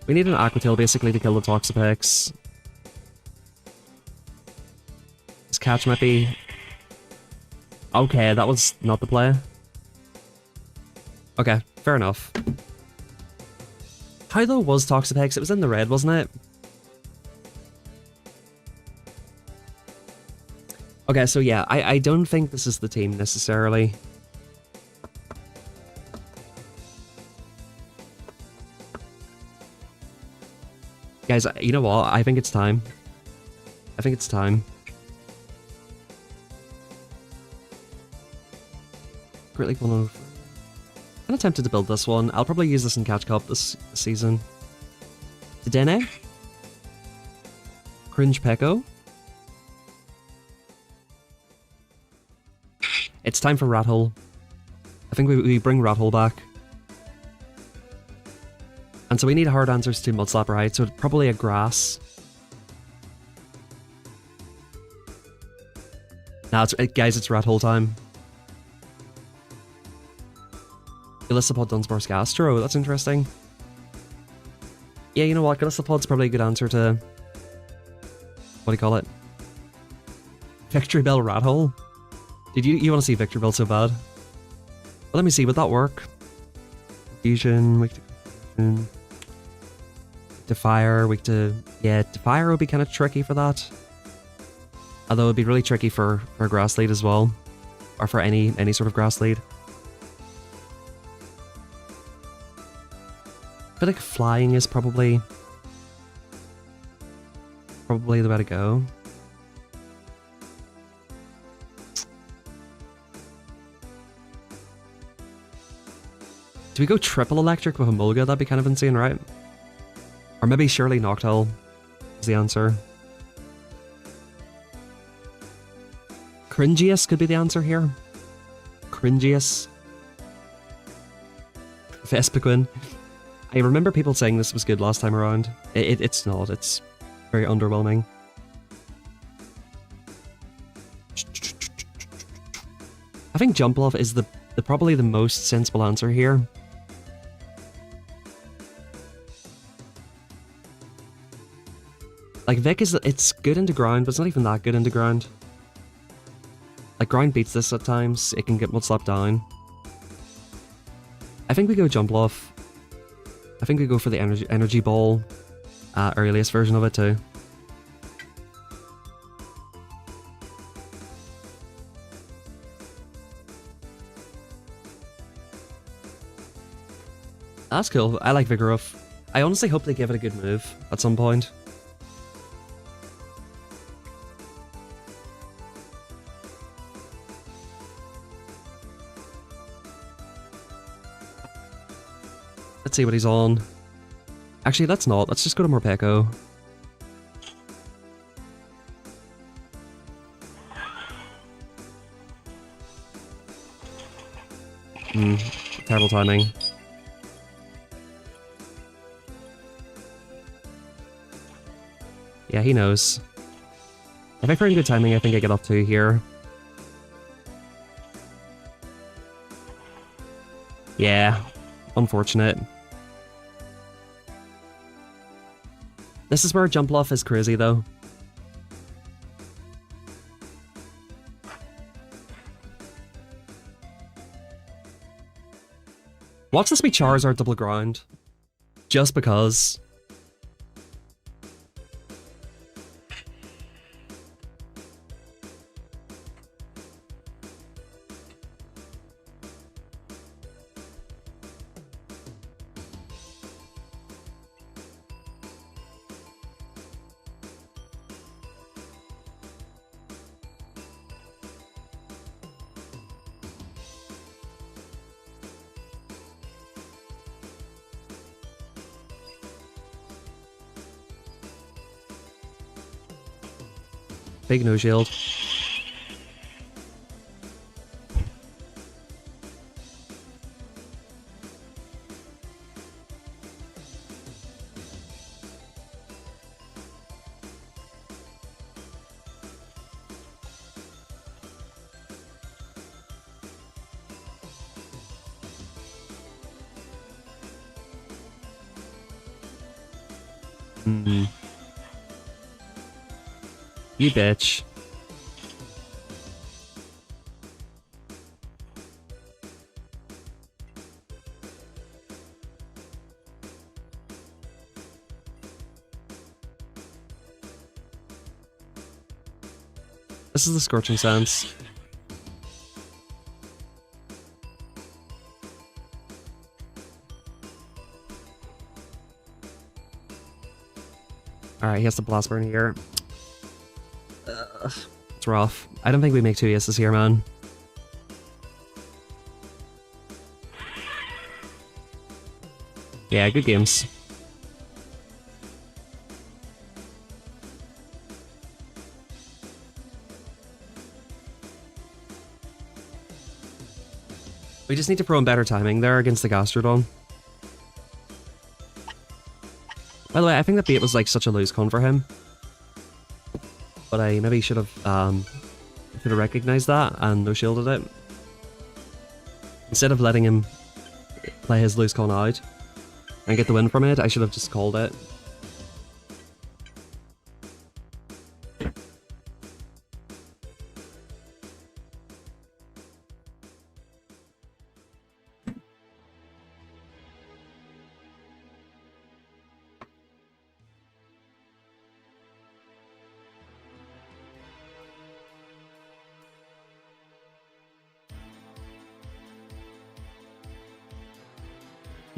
We need an Aqua Tail basically to kill the Toxapex. This catch might be... Okay, that was not the play. Okay, fair enough. How low was Toxapex? It was in the red, wasn't it? Okay, so yeah, I don't think this is the team necessarily. Guys, you know what? I think it's time. I think it's time. Great League 105. I'm tempted to build this one. I'll probably use this in Catch Cup this season. Dedenne? Cringe Peko? It's time for Rat Hole. I think we bring Rat Hole back. And so we need hard answers to Mud Slapper Height, so probably a Grass. Nah, guys, it's Rat Hole time. Gallistopod Dunsparce Gastro, that's interesting. Yeah, you know what, Gallistopod's probably a good answer to... What do you call it? Victory Bell Rat Hole? Did you want to see Victory Bell so bad? Well, let me see, would that work? Fusion, weak to confusion. To fire, weak to... Yeah, to fire would be kind of tricky for that. Although it would be really tricky for Grass Lead as well. Or for any sort of Grass Lead. I feel like flying is probably the way to go. Do we go triple electric with a Mulga? That'd be kind of insane, right? Or maybe surely Noctowl is the answer. Cringiest could be the answer here. Cringiest. Vespiquen. I remember people saying this was good last time around. It's not. It's very underwhelming. I think Jumpluff is the probably the most sensible answer here. Like Vic it's good into ground, but it's not even that good into ground. Like ground beats this at times. It can get mud slapped down. I think we go Jumpluff. I think we go for the energy ball, earliest version of it too. That's cool. I like Vigoroth. I honestly hope they give it a good move at some point. Let's see what he's on. Actually, let's not. Let's just go to Morpeko. Terrible timing. Yeah, he knows. If I find good timing, I think I get off 2 here. Yeah, unfortunate. This is where Jumpluff is crazy, though. Watch this be Charizard double ground. Just because. Big no shield. You bitch. This is the Scorching Sands. Alright, he has the Blast Burn here. It's rough. I don't think we make 2 yeses here, man. Yeah, good games. We just need to throw in better timing there against the Gastrodon. By the way, I think that bait was like such a lose con for him. But I maybe should have recognized that and no shielded it. Instead of letting him play his loose con out and get the win from it, I should have just called it.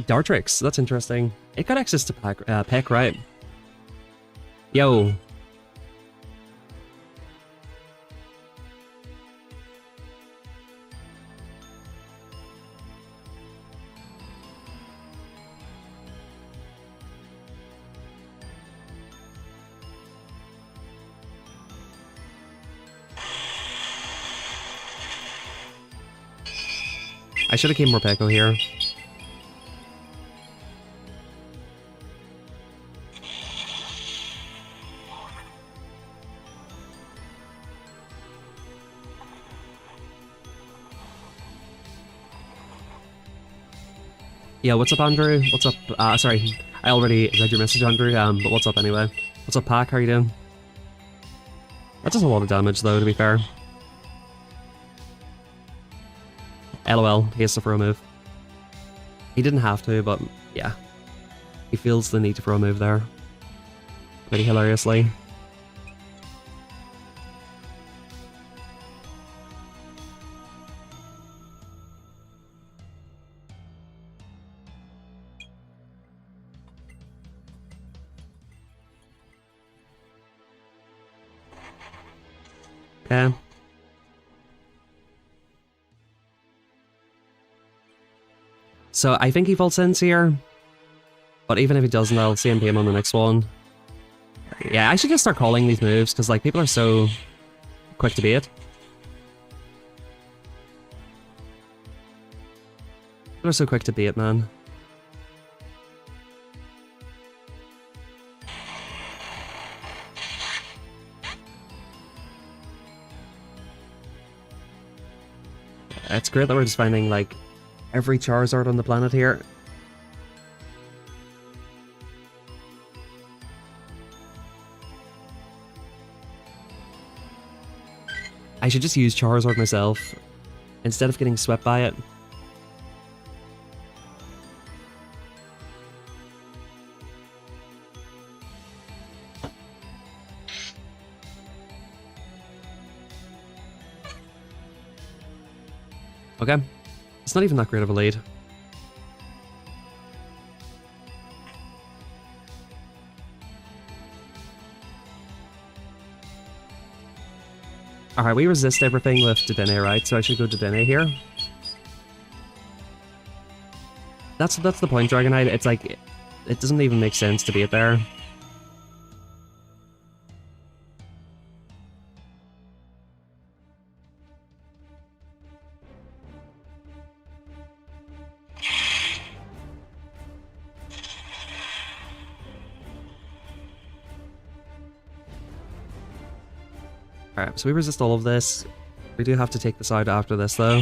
Dartrix, that's interesting. It got access to Peck, right? Yo. I should have came more Peko here. Yeah, what's up, Andrew? What's up? Sorry, I already read your message, Andrew, but what's up anyway? What's up, Pack? How are you doing? That does a lot of damage, though, to be fair. LOL, he has to throw a move. He didn't have to, but yeah. He feels the need to throw a move there. Pretty hilariously. Okay. So I think he full sends here. But even if he doesn't, I'll CMP him on the next one. Yeah, I should just start calling these moves, because like people are so quick to bait. People are so quick to bait, man. It's great that we're just finding, like, every Charizard on the planet here. I should just use Charizard myself, instead of getting swept by it. Okay, it's not even that great of a lead. Alright, we resist everything with Dedenne, right? So I should go Dedenne here. That's the point, Dragonite. It's like, it doesn't even make sense to be it there. Alright, so we resist all of this. We do have to take this out after this, though.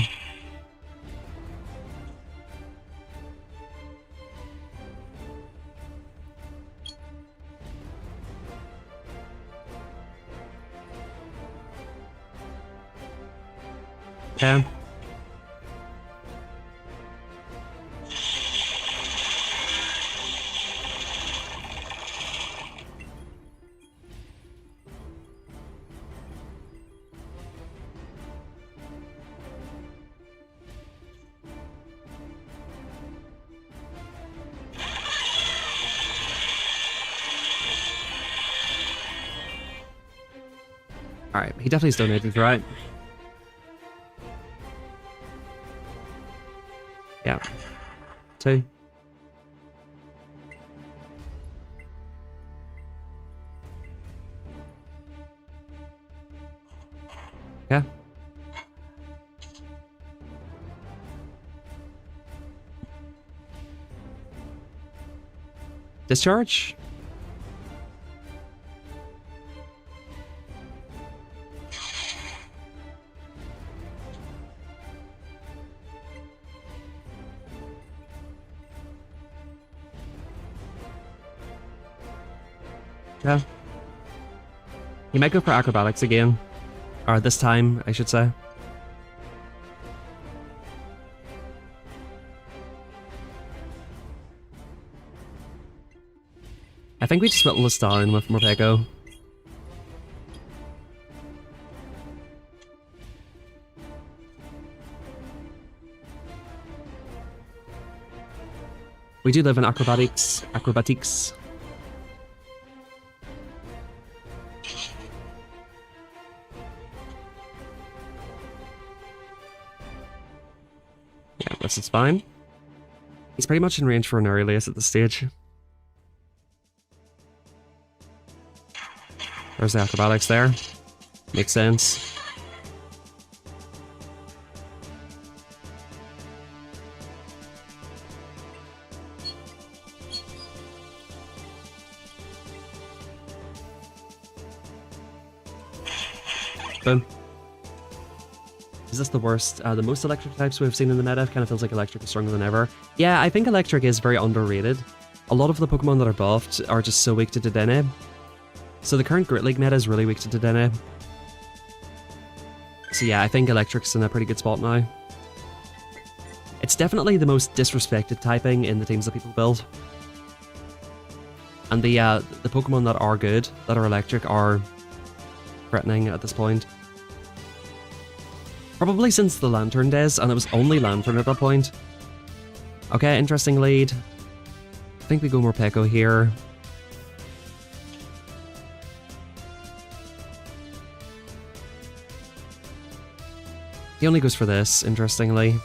Okay. Alright, he definitely still made it, right? Yeah. 2. Yeah. Discharge? Yeah. He might go for acrobatics again. Or this time, I should say. I think we just whittle this down with Morpeko. We do live in acrobatics. Yeah, this is fine. He's pretty much in range for an Aurelius at this stage. There's the acrobatics there. Makes sense. Boom. Is this the worst, the most electric types we've seen in the meta? Kind of feels like electric is stronger than ever. Yeah, I think electric is very underrated. A lot of the Pokemon that are buffed are just so weak to Dedenne. So the current Grit League meta is really weak to Dedenne. So yeah, I think electric's in a pretty good spot now. It's definitely the most disrespected typing in the teams that people build. And the Pokemon that are good, that are electric, are threatening at this point. Probably since the Lantern days, and it was only Lantern at that point. Okay, interesting lead. I think we go Morpeko here. He only goes for this, interestingly.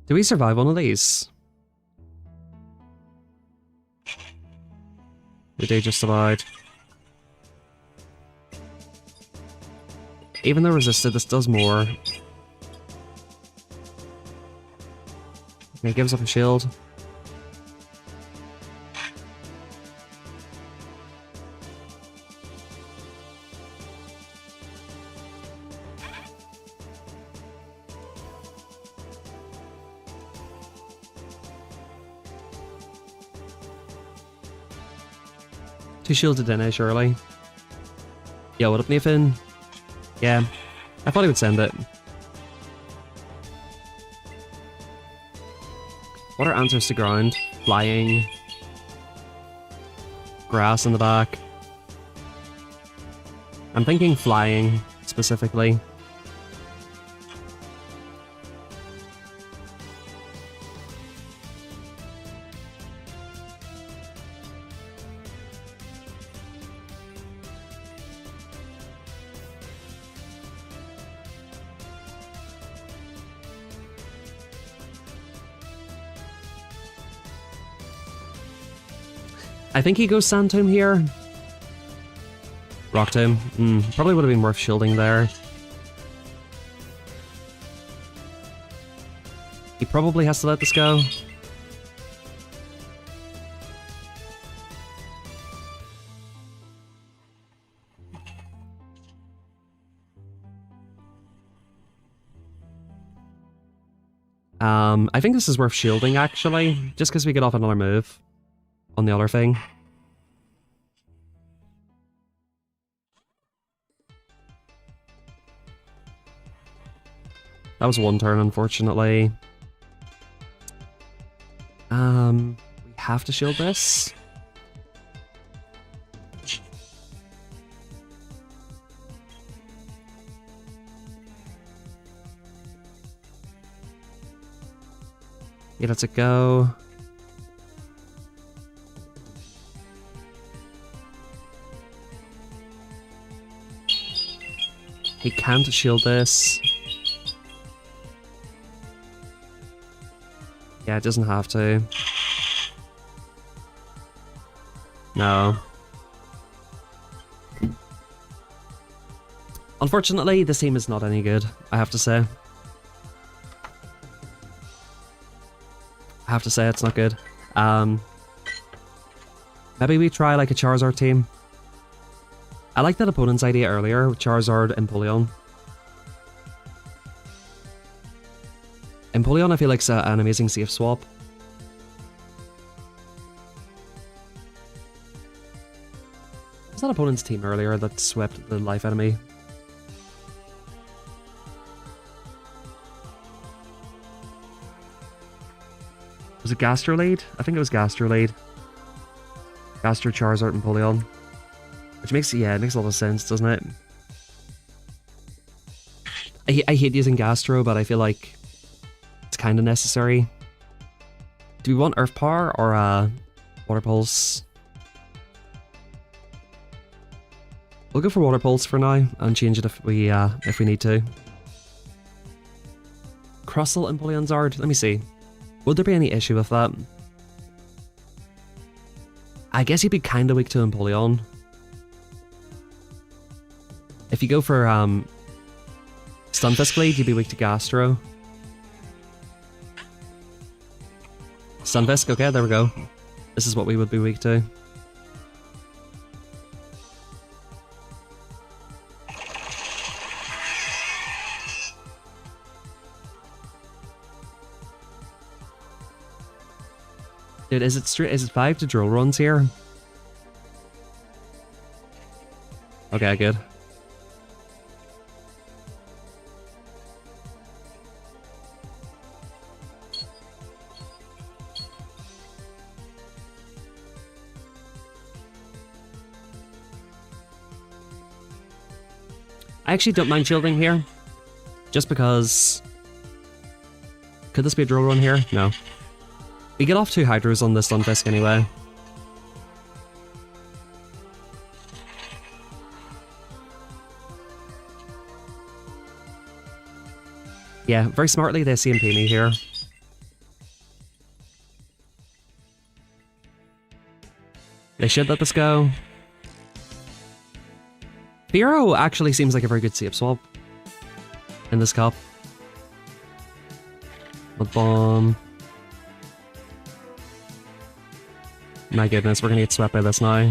Do we survive one of these? We do just about. Even though resisted, this does more. Okay, gives up a shield. Two shielded in it, surely. Yo, what up, Nathan? Yeah, I thought he would send it. What are answers to ground? Flying. Grass in the back. I'm thinking flying, specifically. I think he goes Sand Tomb here. Rock Tomb. Probably would have been worth shielding there. He probably has to let this go. I think this is worth shielding, actually, just because we get off another move on the other thing. That was one turn, unfortunately. We have to shield this. He lets it go. He can't shield this. Yeah, it doesn't have to. No. Unfortunately, this team is not any good, I have to say. I have to say it's not good. Maybe we try like a Charizard team. I like that opponent's idea earlier with Charizard and Empoleon. Empoleon I feel like is an amazing safe swap. Was that opponent's team earlier that swept the life enemy? Was it Gastrolade? I think it was Gastrolade. Gastro, Charizard, and Empoleon. Which makes, yeah, it makes a lot of sense, doesn't it? I hate using Gastro, but I feel like it's kind of necessary. Do we want Earth Power or Water Pulse? We'll go for Water Pulse for now and change it if we need to. Crustle and Zard. Let me see. Would there be any issue with that? I guess he'd be kind of weak to Empoleon. If you go for Stunfisk Blade, you'd be weak to Gastro. Stunfisk, okay, there we go. This is what we would be weak to. Dude, is it 5 to drill runs here? Okay, good. I actually don't mind shielding here, just because... Could this be a drill run here? No. We get off 2 Hydros on this Stunfisk anyway. Yeah, very smartly they CMP me here. They should let this go. Firo actually seems like a very good safe swap in this cup. Mud Bomb. My goodness, we're gonna get swept by this now.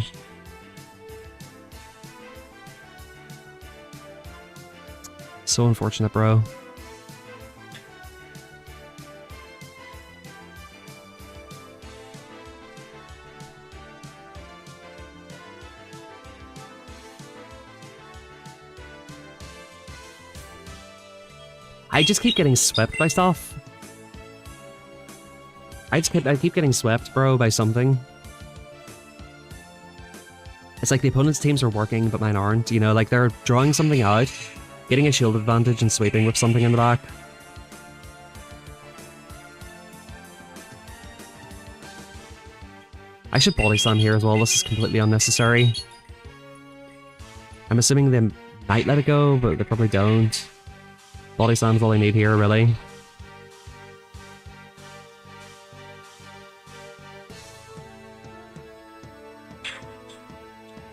So unfortunate, bro. I just keep getting swept by stuff. I keep getting swept, bro, by something. It's like the opponent's teams are working, but mine aren't. You know, like they're drawing something out, getting a shield advantage and sweeping with something in the back. I should body slam here as well. This is completely unnecessary. I'm assuming they might let it go, but they probably don't. Body slam's all I need here, really.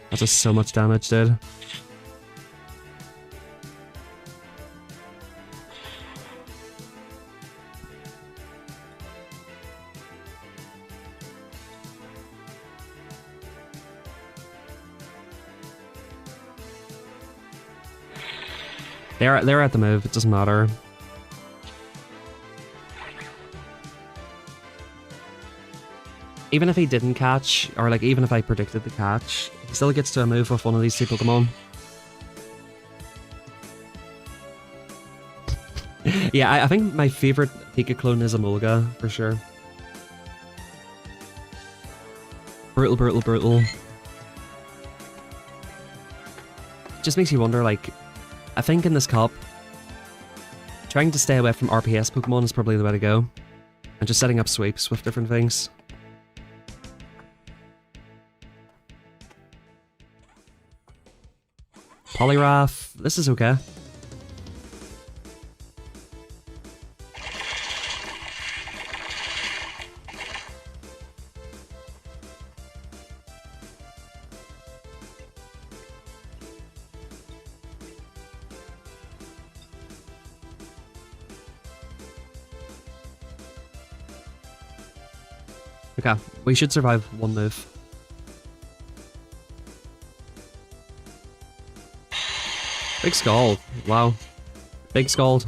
That does so much damage, dude. They're at the move, it doesn't matter. Even if he didn't catch, or like even if I predicted the catch, he still gets to move with one of these two Pokemon. Yeah, I think my favorite Pika clone is Emolga, for sure. Brutal, brutal, brutal. Just makes you wonder, like, I think in this cup, trying to stay away from RPS Pokemon is probably the way to go. And just setting up sweeps with different things. Poliwrath, this is okay. Okay, we should survive one move. Big Scald. Wow. Big Scald.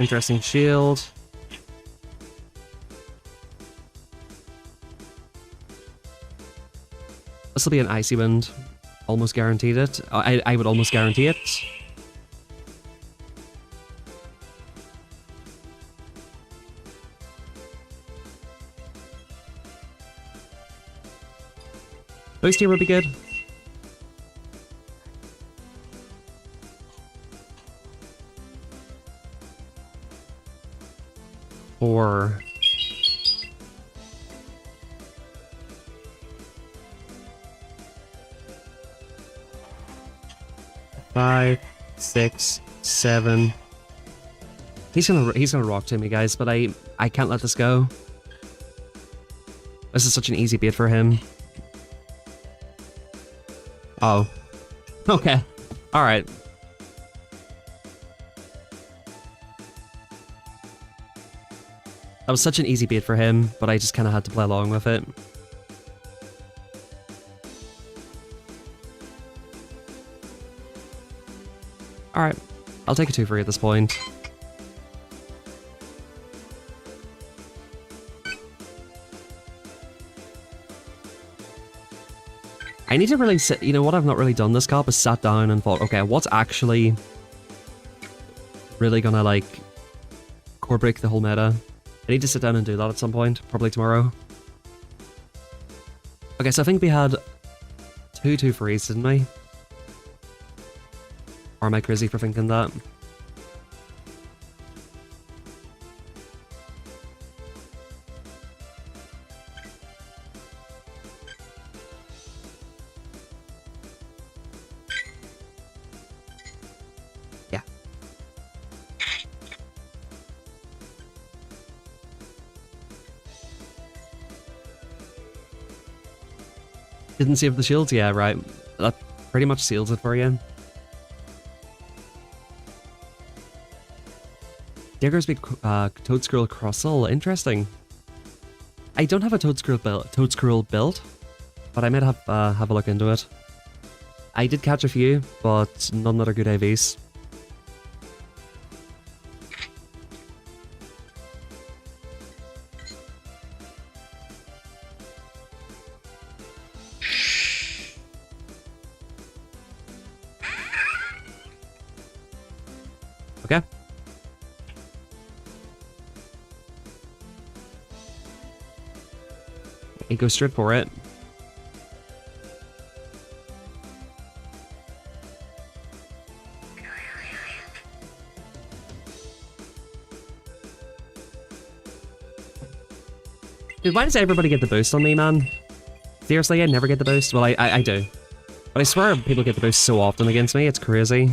Interesting shield. This will be an Icy Wind. Almost guaranteed it. I would almost guarantee it. Boost here would be good. Or 5, 6, 7. He's gonna rock to me, guys, but I can't let this go. This is such an easy bait for him. Oh. Okay. Alright. That was such an easy bait for him, but I just kind of had to play along with it. Alright. I'll take a 2 free at this point. I need to really sit, you know what I've not really done this cop is sat down and thought, okay, what's actually really gonna like core break the whole meta? I need to sit down and do that at some point, probably tomorrow. Okay, so I think we had 2 2-frees, didn't we? Or am I crazy for thinking that? Yeah. Didn't save the shields? Yeah, right. That pretty much seals it for you. Diggersby Toadscroll Crossel, interesting. I don't have a Toadscroll build, but I might have a look into it. I did catch a few, but none that are good AVs. Okay. He goes straight for it. Dude, why does everybody get the boost on me, man? Seriously, I never get the boost? Well, I do. But I swear people get the boost so often against me, it's crazy.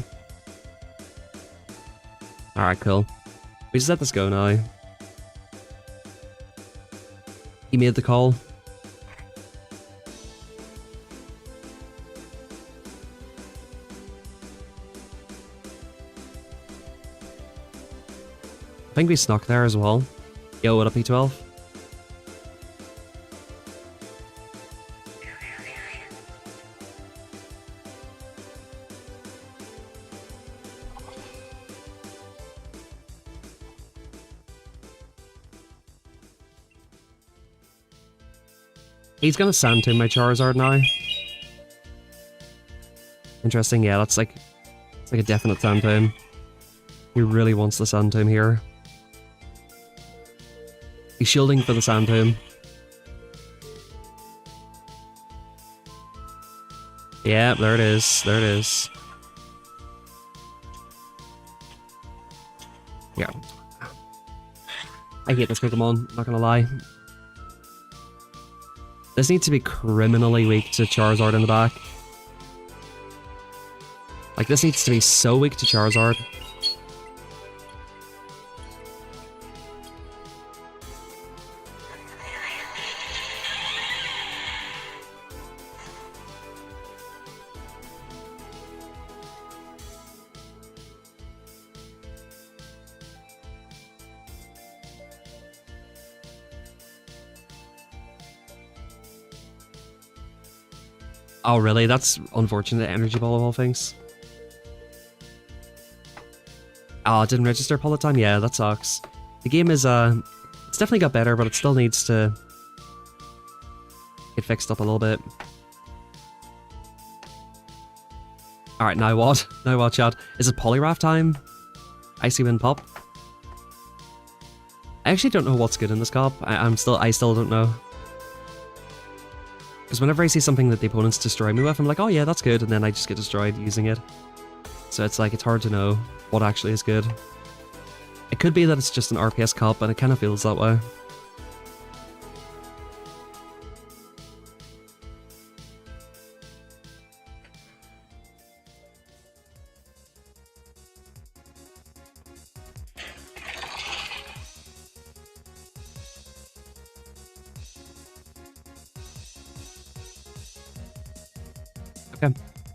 Alright, cool. We just let this go now. He made the call. I think we snuck there as well. Yo, what up, P12? He's gonna Sand Tomb my Charizard now. Interesting, yeah, that's like, it's like a definite Sand Tomb. He really wants the Sand Tomb here. He's shielding for the Sand Tomb. Yeah, there it is. There it is. Yeah. I hate this Pokemon, not gonna lie. This needs to be criminally weak to Charizard in the back. Like, this needs to be so weak to Charizard. Oh, really? That's unfortunate. Energy Ball of all things. Oh, it didn't register Polytime? Yeah, that sucks. The game is, it's definitely got better, but it still needs to get fixed up a little bit. Alright, now what? Now what, chat? Is it Poliwrath time? Icy Wind Pop? I actually don't know what's good in this cop. I still don't know. Because whenever I see something that the opponents destroy me with, I'm like, oh yeah, that's good, and then I just get destroyed using it. So it's like, it's hard to know what actually is good. It could be that it's just an RPS cop, and it kind of feels that way.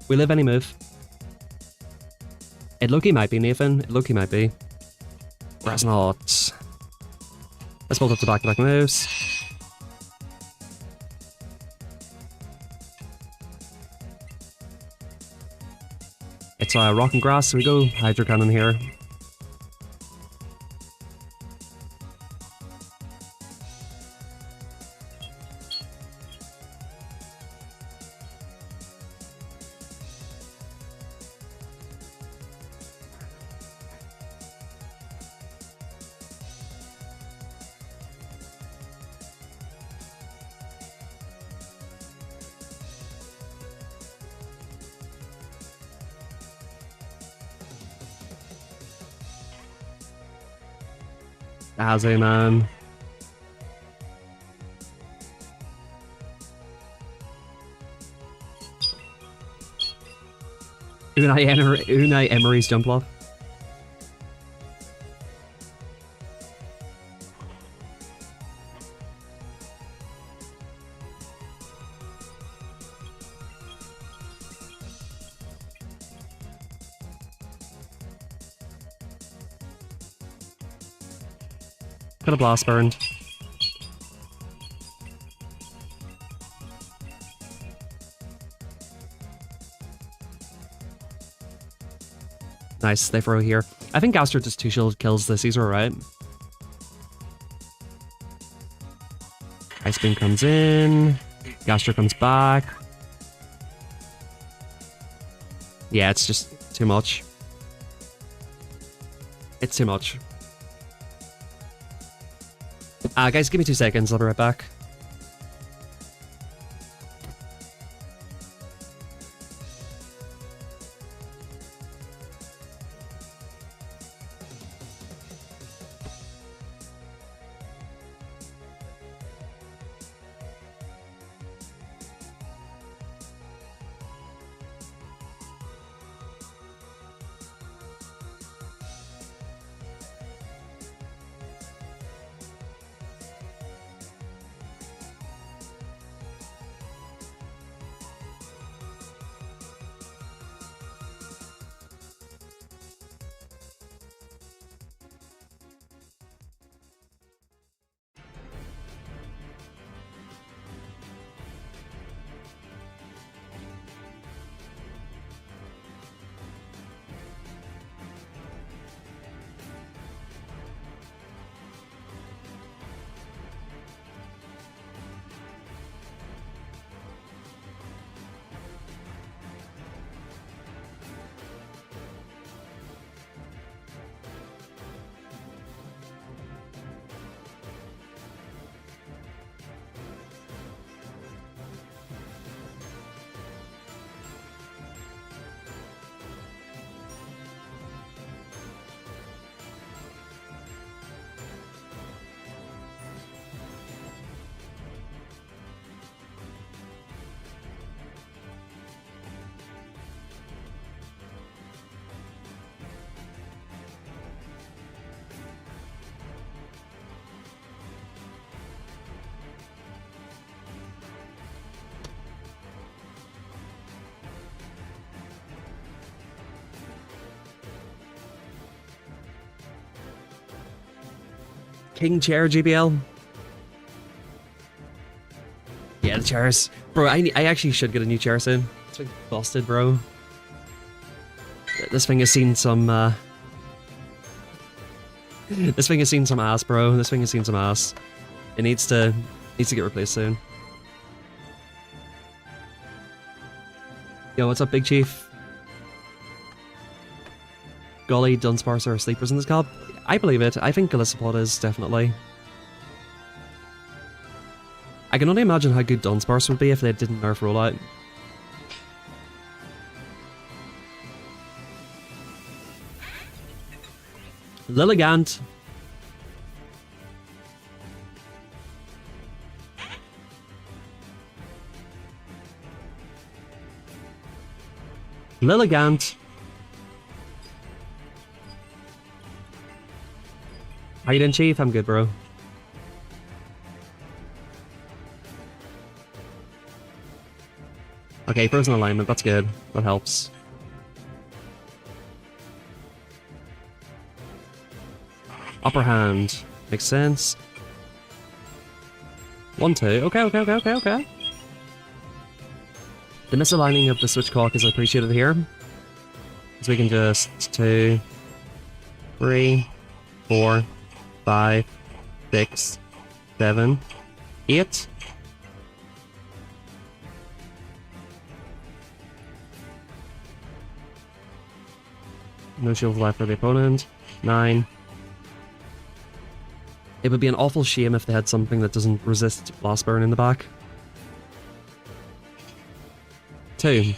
We live any move. It low-key might be, Nathan. It low-key might be. Whereas not. Let's build up the back-to-back moves. It's rock and grass, so we go Hydro Cannon here. Azzy, man. Unai Emery's jump off. Could have blast burned. Nice, they throw here. I think Gaster just 2-shield kills this, he's alright. Ice Beam comes in. Gaster comes back. Yeah, it's just too much. It's too much. Guys, give me 2 seconds, I'll be right back. King Chair GBL. Yeah, the chairs. Bro, I actually should get a new chair soon. It's like busted, bro. This thing has seen some, this thing has seen some ass, bro. This thing has seen some ass. It needs to get replaced soon. Yo, what's up, Big Chief? Golly, Dunsparce are sleepers in this club. I believe it. I think Golisopod is, definitely. I can only imagine how good Dunsparce would be if they didn't nerf rollout. Lilligant. Lilligant. How you doing, Chief? I'm good, bro. Okay, frozen alignment, that's good. That helps. Upper hand. Makes sense. 1, 2. Okay. The misaligning of the switch clock is appreciated here. So we can just 2, 3, 4, 5, 6, 7, 8. No shield left for the opponent. 9. It would be an awful shame if they had something that doesn't resist blast burn in the back. 2.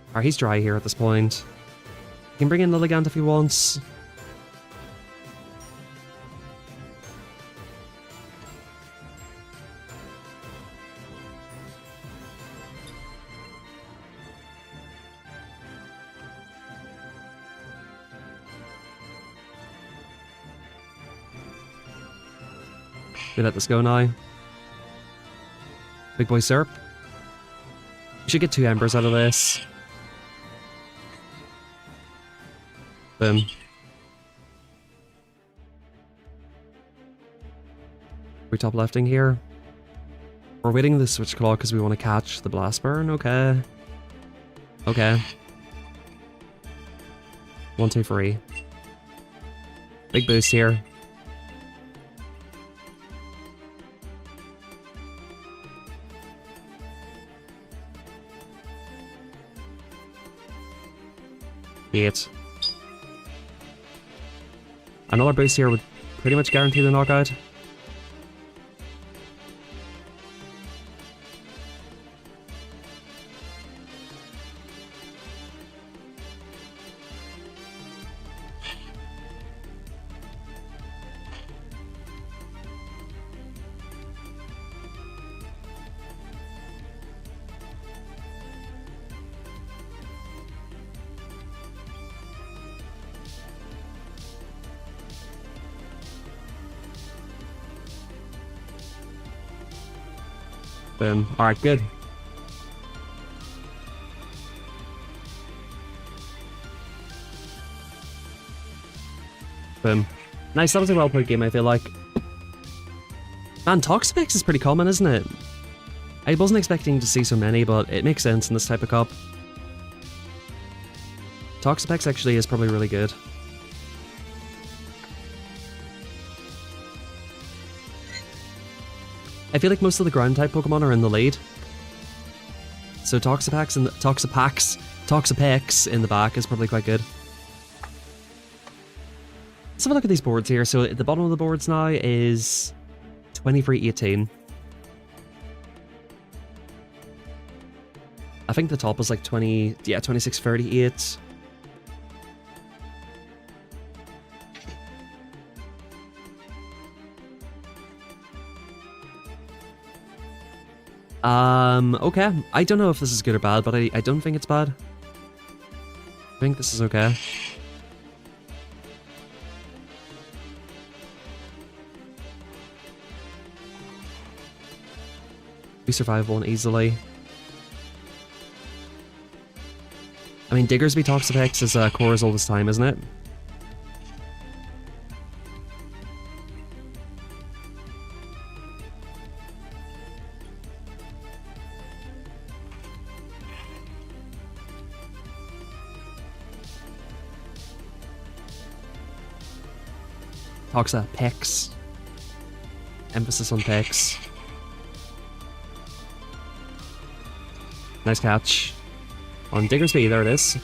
Alright, he's dry here at this point. He can bring in Lilligant if he wants. We let this go now. Big boy Serp. We should get 2 embers out of this. Boom. We top lefting here. We're waiting the switch clock because we want to catch the blast burn. Okay. 1, 2, 3. Big boost here. Eight. Another boost here would pretty much guarantee the knockout. Boom. Alright, good. Boom. Nice, that was a well played game, I feel like. Man, Toxapex is pretty common, isn't it? I wasn't expecting to see so many, but it makes sense in this type of cup. Toxapex actually is probably really good. I feel like most of the ground type Pokemon are in the lead. So Toxapex in the back is probably quite good. Let's have a look at these boards here. So at the bottom of the boards now is 23-18. I think the top is like 26-38. Okay. I don't know if this is good or bad, but I don't think it's bad. I think this is okay. We survive one easily. I mean, Diggersby Toxapex is core as old as time, isn't it? Toxapex. Emphasis on Pex. Nice catch. On Diggersby, there it is.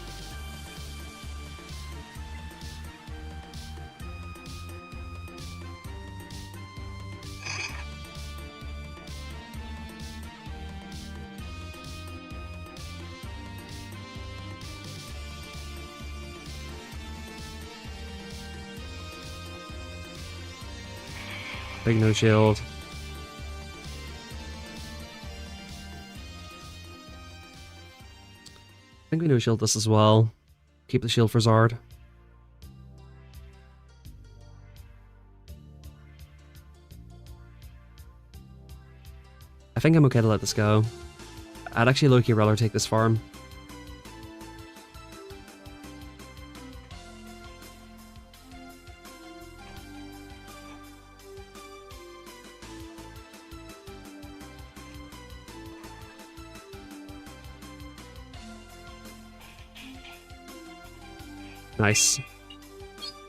Big no shield. I think we no shield this as well. Keep the shield for Zard. I think I'm okay to let this go. I'd actually low-key rather take this farm. Nice.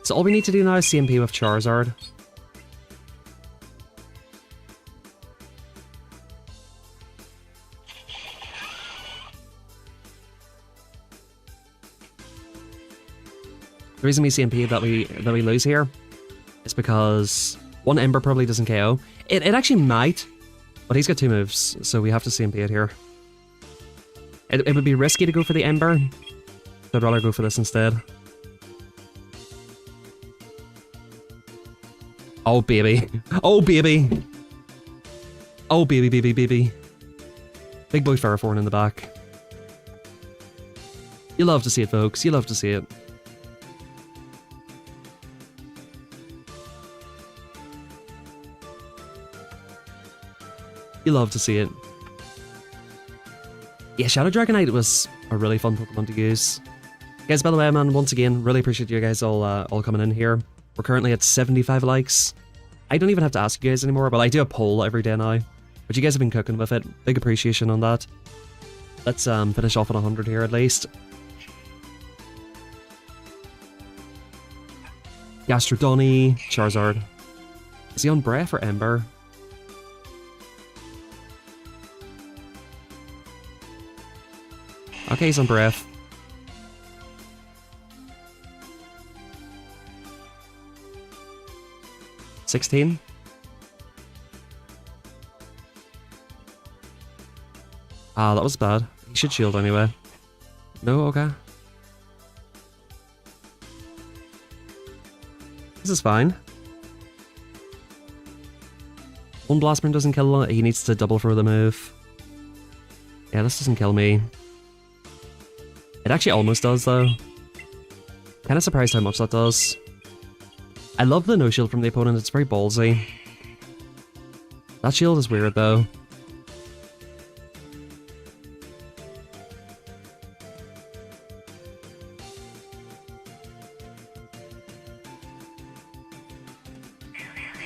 So all we need to do now is CMP with Charizard. The reason we CMP that we lose here is because one Ember probably doesn't KO. It actually might, but he's got 2 moves, so we have to CMP it here. It would be risky to go for the Ember, so I'd rather go for this instead. Oh baby. Oh baby. Oh baby, baby, baby. Big boy Ferrothorn in the back. You love to see it, folks. You love to see it. You love to see it. Yeah, Shadow Dragonite was a really fun Pokemon to use. Guys, by the way, man, once again, really appreciate you guys all coming in here. We're currently at 75 likes. I don't even have to ask you guys anymore, but I do a poll every day now. But you guys have been cooking with it. Big appreciation on that. Let's finish off at 100 here at least. Gastrodon, Charizard. Is he on Breath or Ember? Okay, he's on Breath. $16. Ah, that was bad. He should shield anyway. No, okay. This is fine. One Blast Burn doesn't kill him. He needs to double throw the move. Yeah, this doesn't kill me. It actually almost does though. Kind of surprised how much that does. I love the no shield from the opponent, it's very ballsy. That shield is weird though.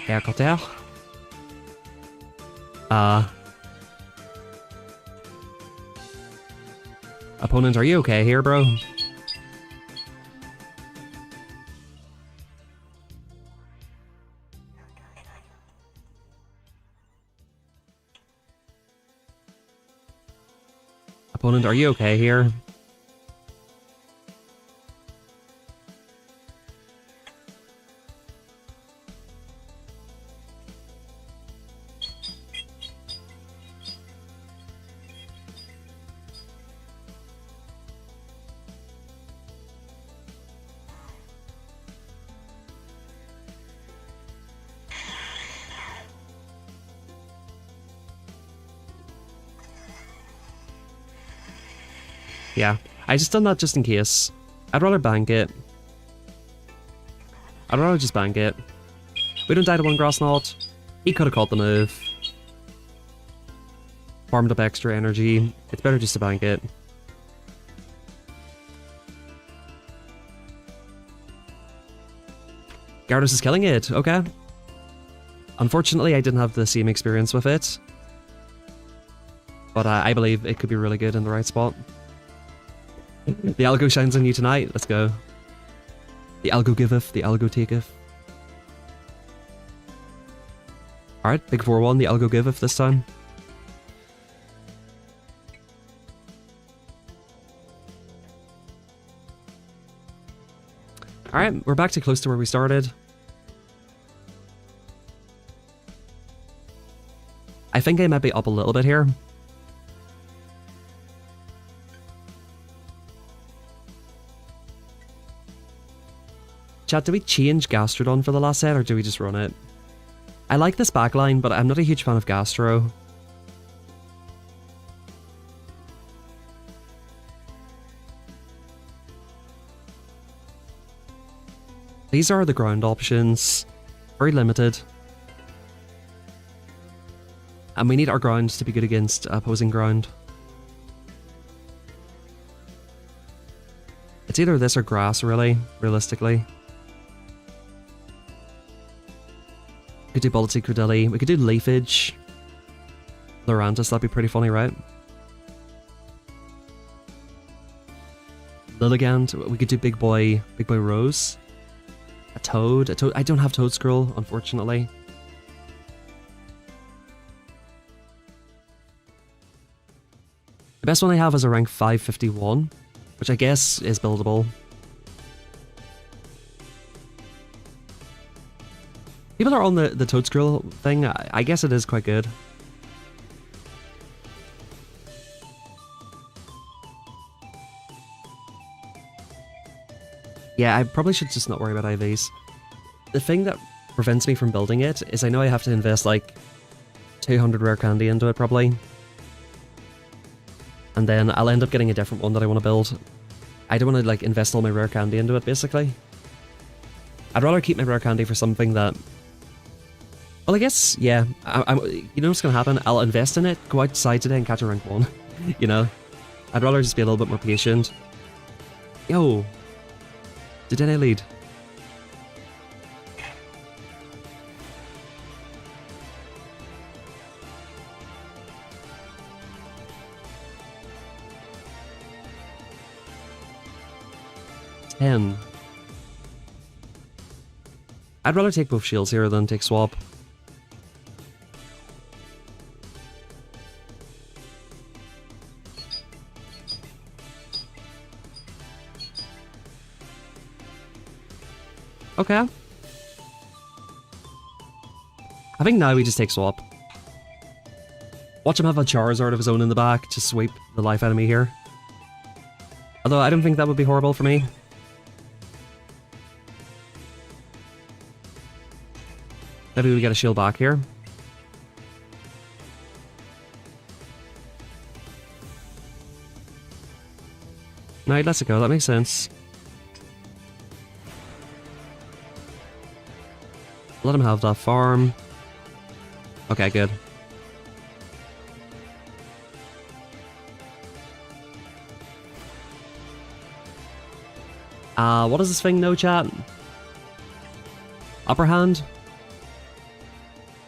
Herkotter. Opponent, are you okay here, bro? Opponent, are you okay here? Yeah, I just done that just in case. I'd rather bank it. I'd rather just bank it. We don't die to one Grass Knot. He could have caught the move. Farmed up extra energy. It's better just to bank it. Gyarados is killing it, okay. Unfortunately, I didn't have the same experience with it. But I believe it could be really good in the right spot. The algo shines on you tonight. Let's go. The algo giveth, the algo taketh. Alright, big 4-1, the algo giveth this time. Alright, we're back to close to where we started. I think I might be up a little bit here. Chat, do we change Gastrodon for the last set, or do we just run it? I like this backline, but I'm not a huge fan of Gastro. These are the ground options. Very limited. And we need our ground to be good against opposing ground. It's either this or grass, really, realistically. We could do Bullet Credilli. We could do Leafage. Lorantis, that'd be pretty funny, right? Lilligant. We could do Big Boy Rose. A Toad. I don't have Toad Scroll, unfortunately. The best one I have is a rank 551, which I guess is buildable. People are on the Toad Scroll thing. I guess it is quite good. Yeah, I probably should just not worry about IVs. The thing that prevents me from building it is I know I have to invest like 200 rare candy into it probably. And then I'll end up getting a different one that I want to build. I don't want to like invest all my rare candy into it basically. I'd rather keep my rare candy for something that... Well, I guess, yeah. You know what's going to happen? I'll invest in it, go outside today and catch a rank 1. You know? I'd rather just be a little bit more patient. Yo! Did any lead? I'd rather take both shields here than take swap. Okay. I think now we just take swap. Watch him have a Charizard of his own in the back to sweep the life out of me here. Although I don't think that would be horrible for me. Maybe we get a shield back here. No, he lets it go, that makes sense. Let him have that farm. Okay, good. What is this thing, no chat? Upper hand?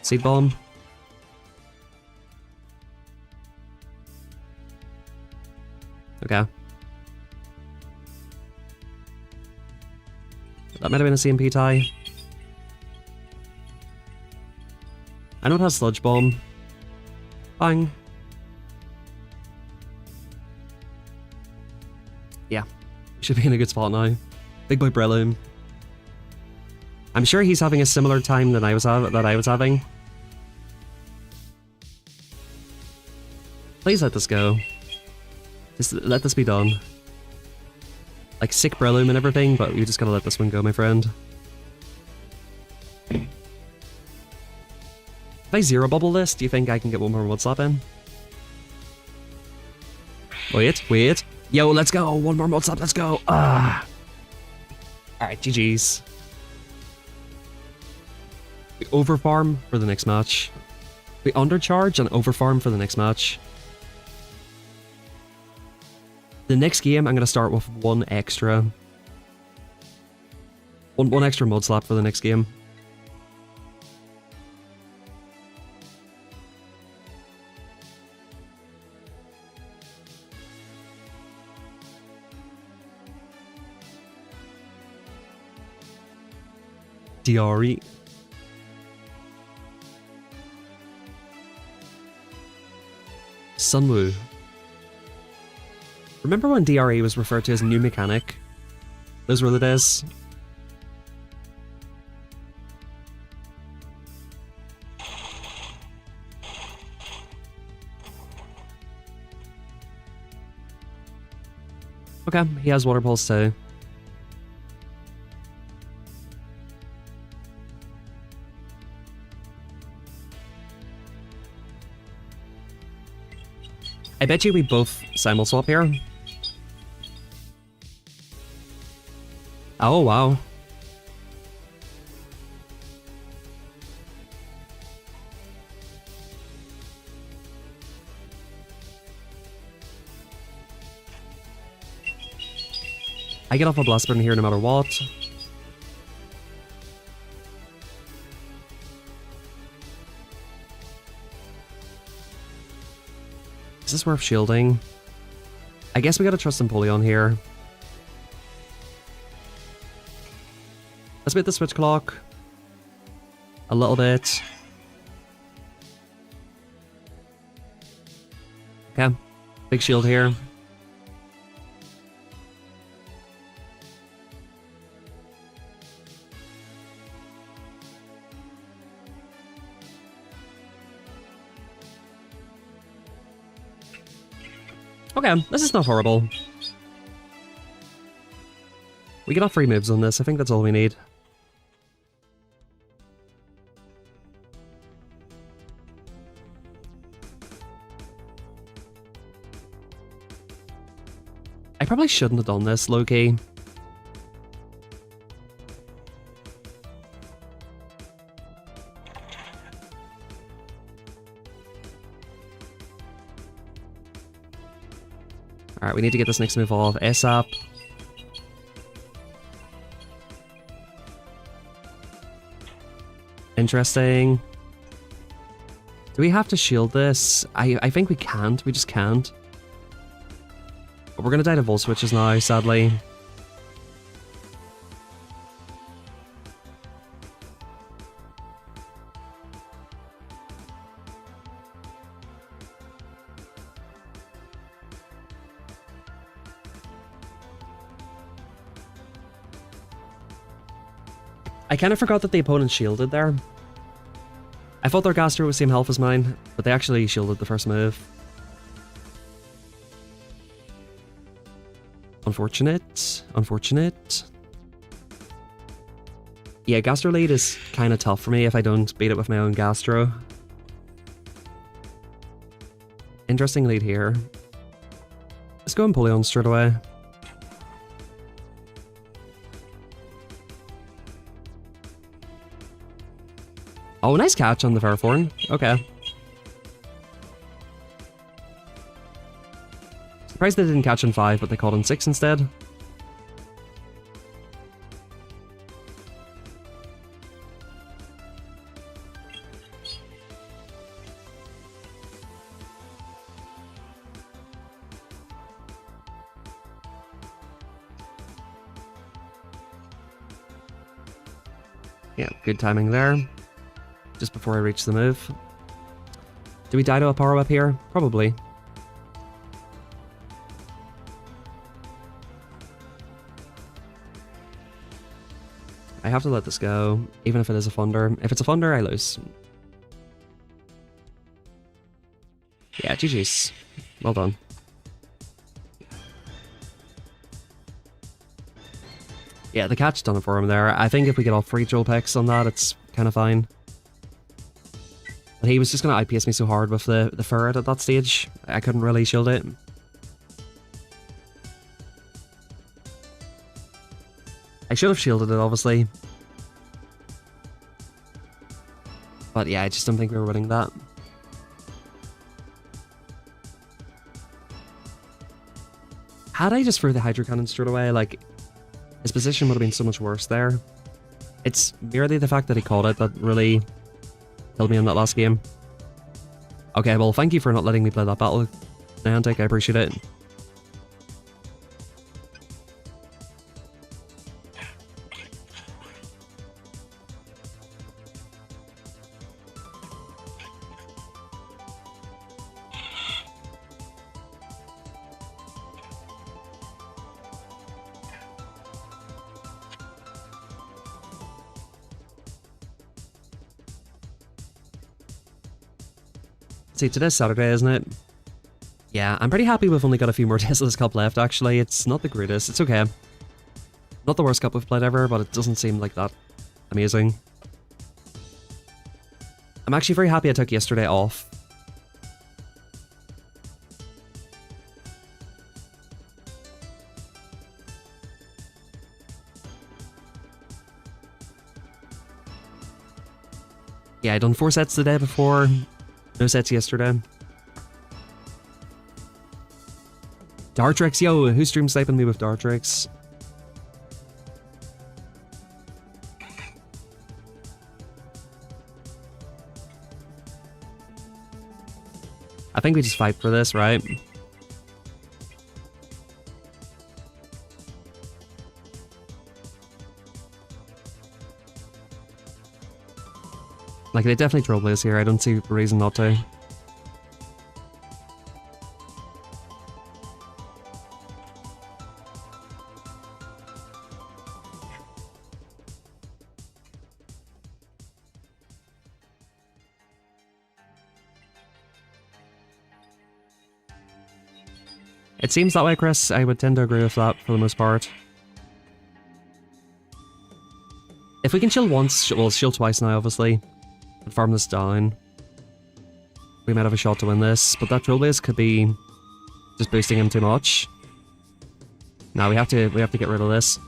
Seed Bomb? Okay. That might have been a CMP tie. I know it has Sludge Bomb. Bang. Yeah. Should be in a good spot now. Big Boy Breloom. I'm sure he's having a similar time than I was having. Please let this go. Just let this be done. Like sick Breloom and everything, but you just gotta let this one go, my friend. If I zero bubble this, do you think I can get one more Mud Slap in? Wait. Yo, let's go! One more Mud Slap, let's go! Ah! Alright, GG's. We overfarm for the next match. We undercharge and overfarm for the next match. The next game, I'm going to start with one extra Mud Slap for the next game. DRE. Sunwoo. Remember when DRE was referred to as new mechanic? Those were the days. Okay, he has Water Pulse too. I bet you we both simul swap here. Oh, wow. I get off a blast burn here no matter what. Is this worth shielding? I guess we gotta trust Empoleon here. Let's beat the switch clock. A little bit. Okay. Big shield here. Okay, this is not horrible. We get off free moves on this, I think that's all we need. I probably shouldn't have done this, low-key. Alright, we need to get this next move off ASAP. Interesting. Do we have to shield this? I think we can't. We just can't. But we're going to die to Volt Switches now, sadly. I kind of forgot that the opponent shielded there. I thought their Gastro was same health as mine, but they actually shielded the first move. Unfortunate. Unfortunate. Yeah, Gastro lead is kind of tough for me if I don't beat it with my own Gastro. Interesting lead here. Let's go Empoleon straight away. Oh, nice catch on the Ferrothorn. Okay. Surprised they didn't catch on 5, but they caught on 6 instead. Yeah, good timing there. Just before I reach the move. Do we die to a power up here? Probably. I have to let this go, even if it is a Thunder. If it's a Thunder, I lose. Yeah, GG's. Well done. Yeah, the catch done it for him there. I think if we get all 3 Toxapex on that, it's kind of fine. But he was just going to IPS me so hard with the ferret at that stage, I couldn't really shield it. I should have shielded it, obviously. But yeah, I just don't think we were winning that. Had I just threw the Hydro Cannon straight away, like, his position would have been so much worse there. It's merely the fact that he caught it that really killed me in that last game. Okay, well, thank you for not letting me play that battle, Niantic, I appreciate it. See, today's Saturday, isn't it? Yeah, I'm pretty happy we've only got a few more days of this cup left, actually. It's not the greatest. It's okay. Not the worst cup we've played ever, but it doesn't seem like that amazing. I'm actually very happy I took yesterday off. Yeah, I done 4 sets the day before. No sets yesterday. Dartrix, yo, who stream sniping me with Dartrix? I think we just fight for this, right? Like, they definitely trollblaze here. I don't see a reason not to. It seems that way, Chris. I would tend to agree with that for the most part. If we can shield once, well, shield twice now, obviously, and farm this down, we might have a shot to win this, but that Trollblaze could be just boosting him too much. Now we have to get rid of this.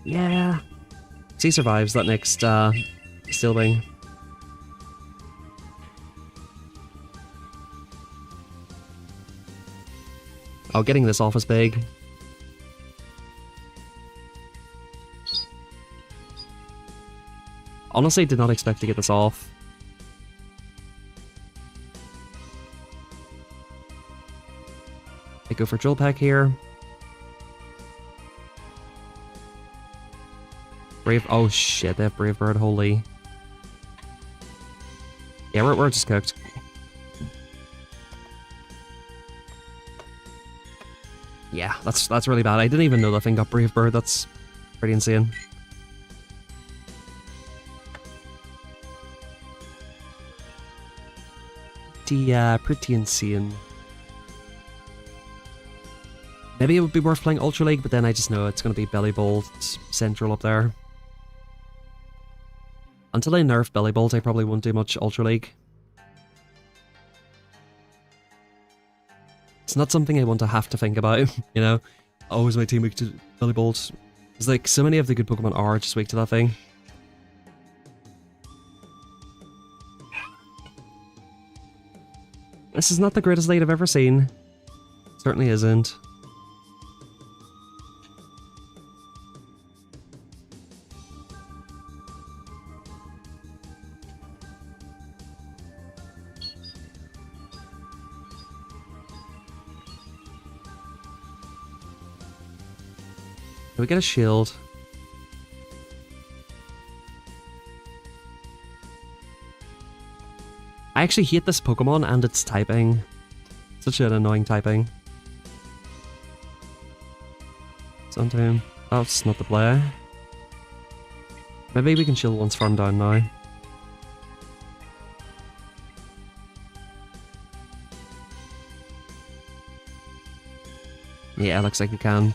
Yeah. He survives that next Steel Wing. Oh, getting this off is big. Honestly, did not expect to get this off. I go for Drill Peck here. Brave. Oh shit, they have Brave Bird. Holy. Yeah, we're just cooked. Yeah, that's really bad. I didn't even know that thing got Brave Bird. That's pretty insane. Pretty insane. Maybe it would be worth playing Ultra League, but then I just know it's going to be Belly Bolt Central up there. Until I nerf Belly Bolt, I probably won't do much Ultra League. It's not something I want to have to think about, you know? Oh, is my team weak to Belly Bolt? It's like, so many of the good Pokemon are just weak to that thing. This is not the greatest lead I've ever seen. Certainly isn't. Can we get a shield? I actually hate this Pokemon and its typing. Such an annoying typing. Sometime. That's not the play. Maybe we can shield once farm down now. Yeah, looks like we can.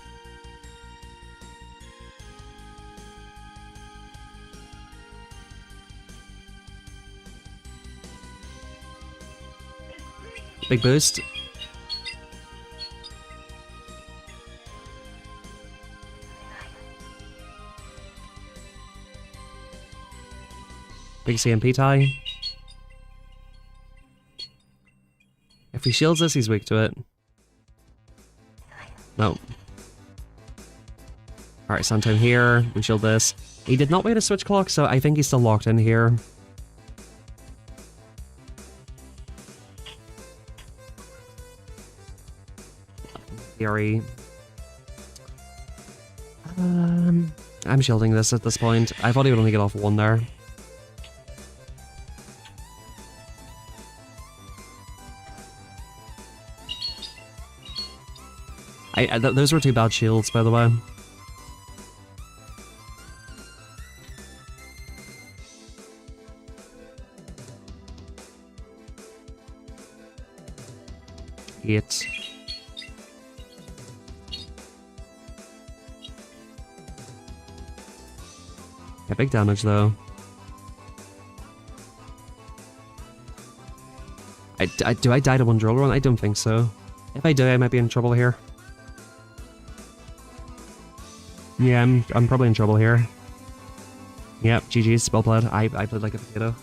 Big boost. Big CMP tie. If he shields this, he's weak to it. No. Alright, Suntime here. We shield this. He did not wait a switch clock, so I think he's still locked in here. Theory. I'm shielding this at this point. I thought he would only get off one there. Those were two bad shields, by the way. Eight. Yeah, big damage though. Do I die to one drill run? I don't think so. If I do, I might be in trouble here. Yeah, I'm probably in trouble here. Yep, GG's, well played. I played like a potato.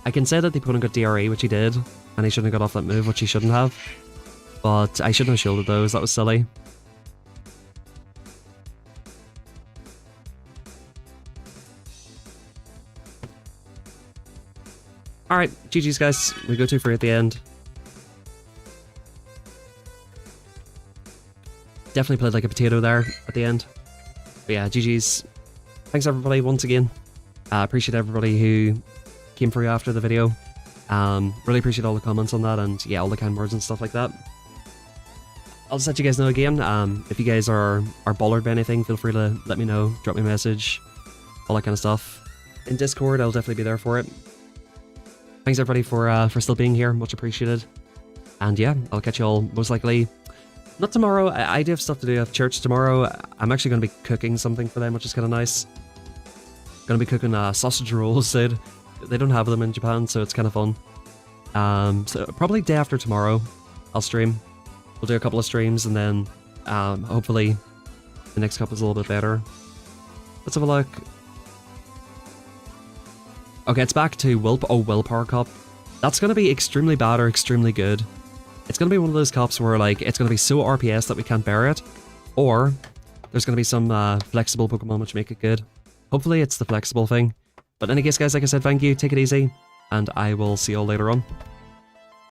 I can say that the opponent got DRE, which he did, and he shouldn't have got off that move, which he shouldn't have. But I shouldn't have shielded those, that was silly. Alright, GG's guys. We go 2-3 at the end. Definitely played like a potato there at the end. But yeah, GG's. Thanks everybody once again. Appreciate everybody who came through after the video. Really appreciate all the comments on that and yeah, all the kind words and stuff like that. I'll just let you guys know again, if you guys are bothered by anything, feel free to let me know, drop me a message, all that kind of stuff. In Discord, I'll definitely be there for it. Thanks everybody for still being here, much appreciated. And yeah, I'll catch you all most likely, not tomorrow, I do have stuff to do, I have church tomorrow. I'm actually going to be cooking something for them, which is kind of nice. Going to be cooking sausage rolls, dude. They don't have them in Japan, so it's kind of fun. So probably day after tomorrow, I'll stream. We'll do a couple of streams, and then hopefully the next cup is a little bit better. Let's have a look. Okay, it's back to Willpower Cup. That's going to be extremely bad or extremely good. It's going to be one of those cups where like it's going to be so RPS that we can't bear it, or there's going to be some flexible Pokemon which make it good. Hopefully it's the flexible thing. But in any case guys, like I said, thank you, take it easy, and I will see you all later on.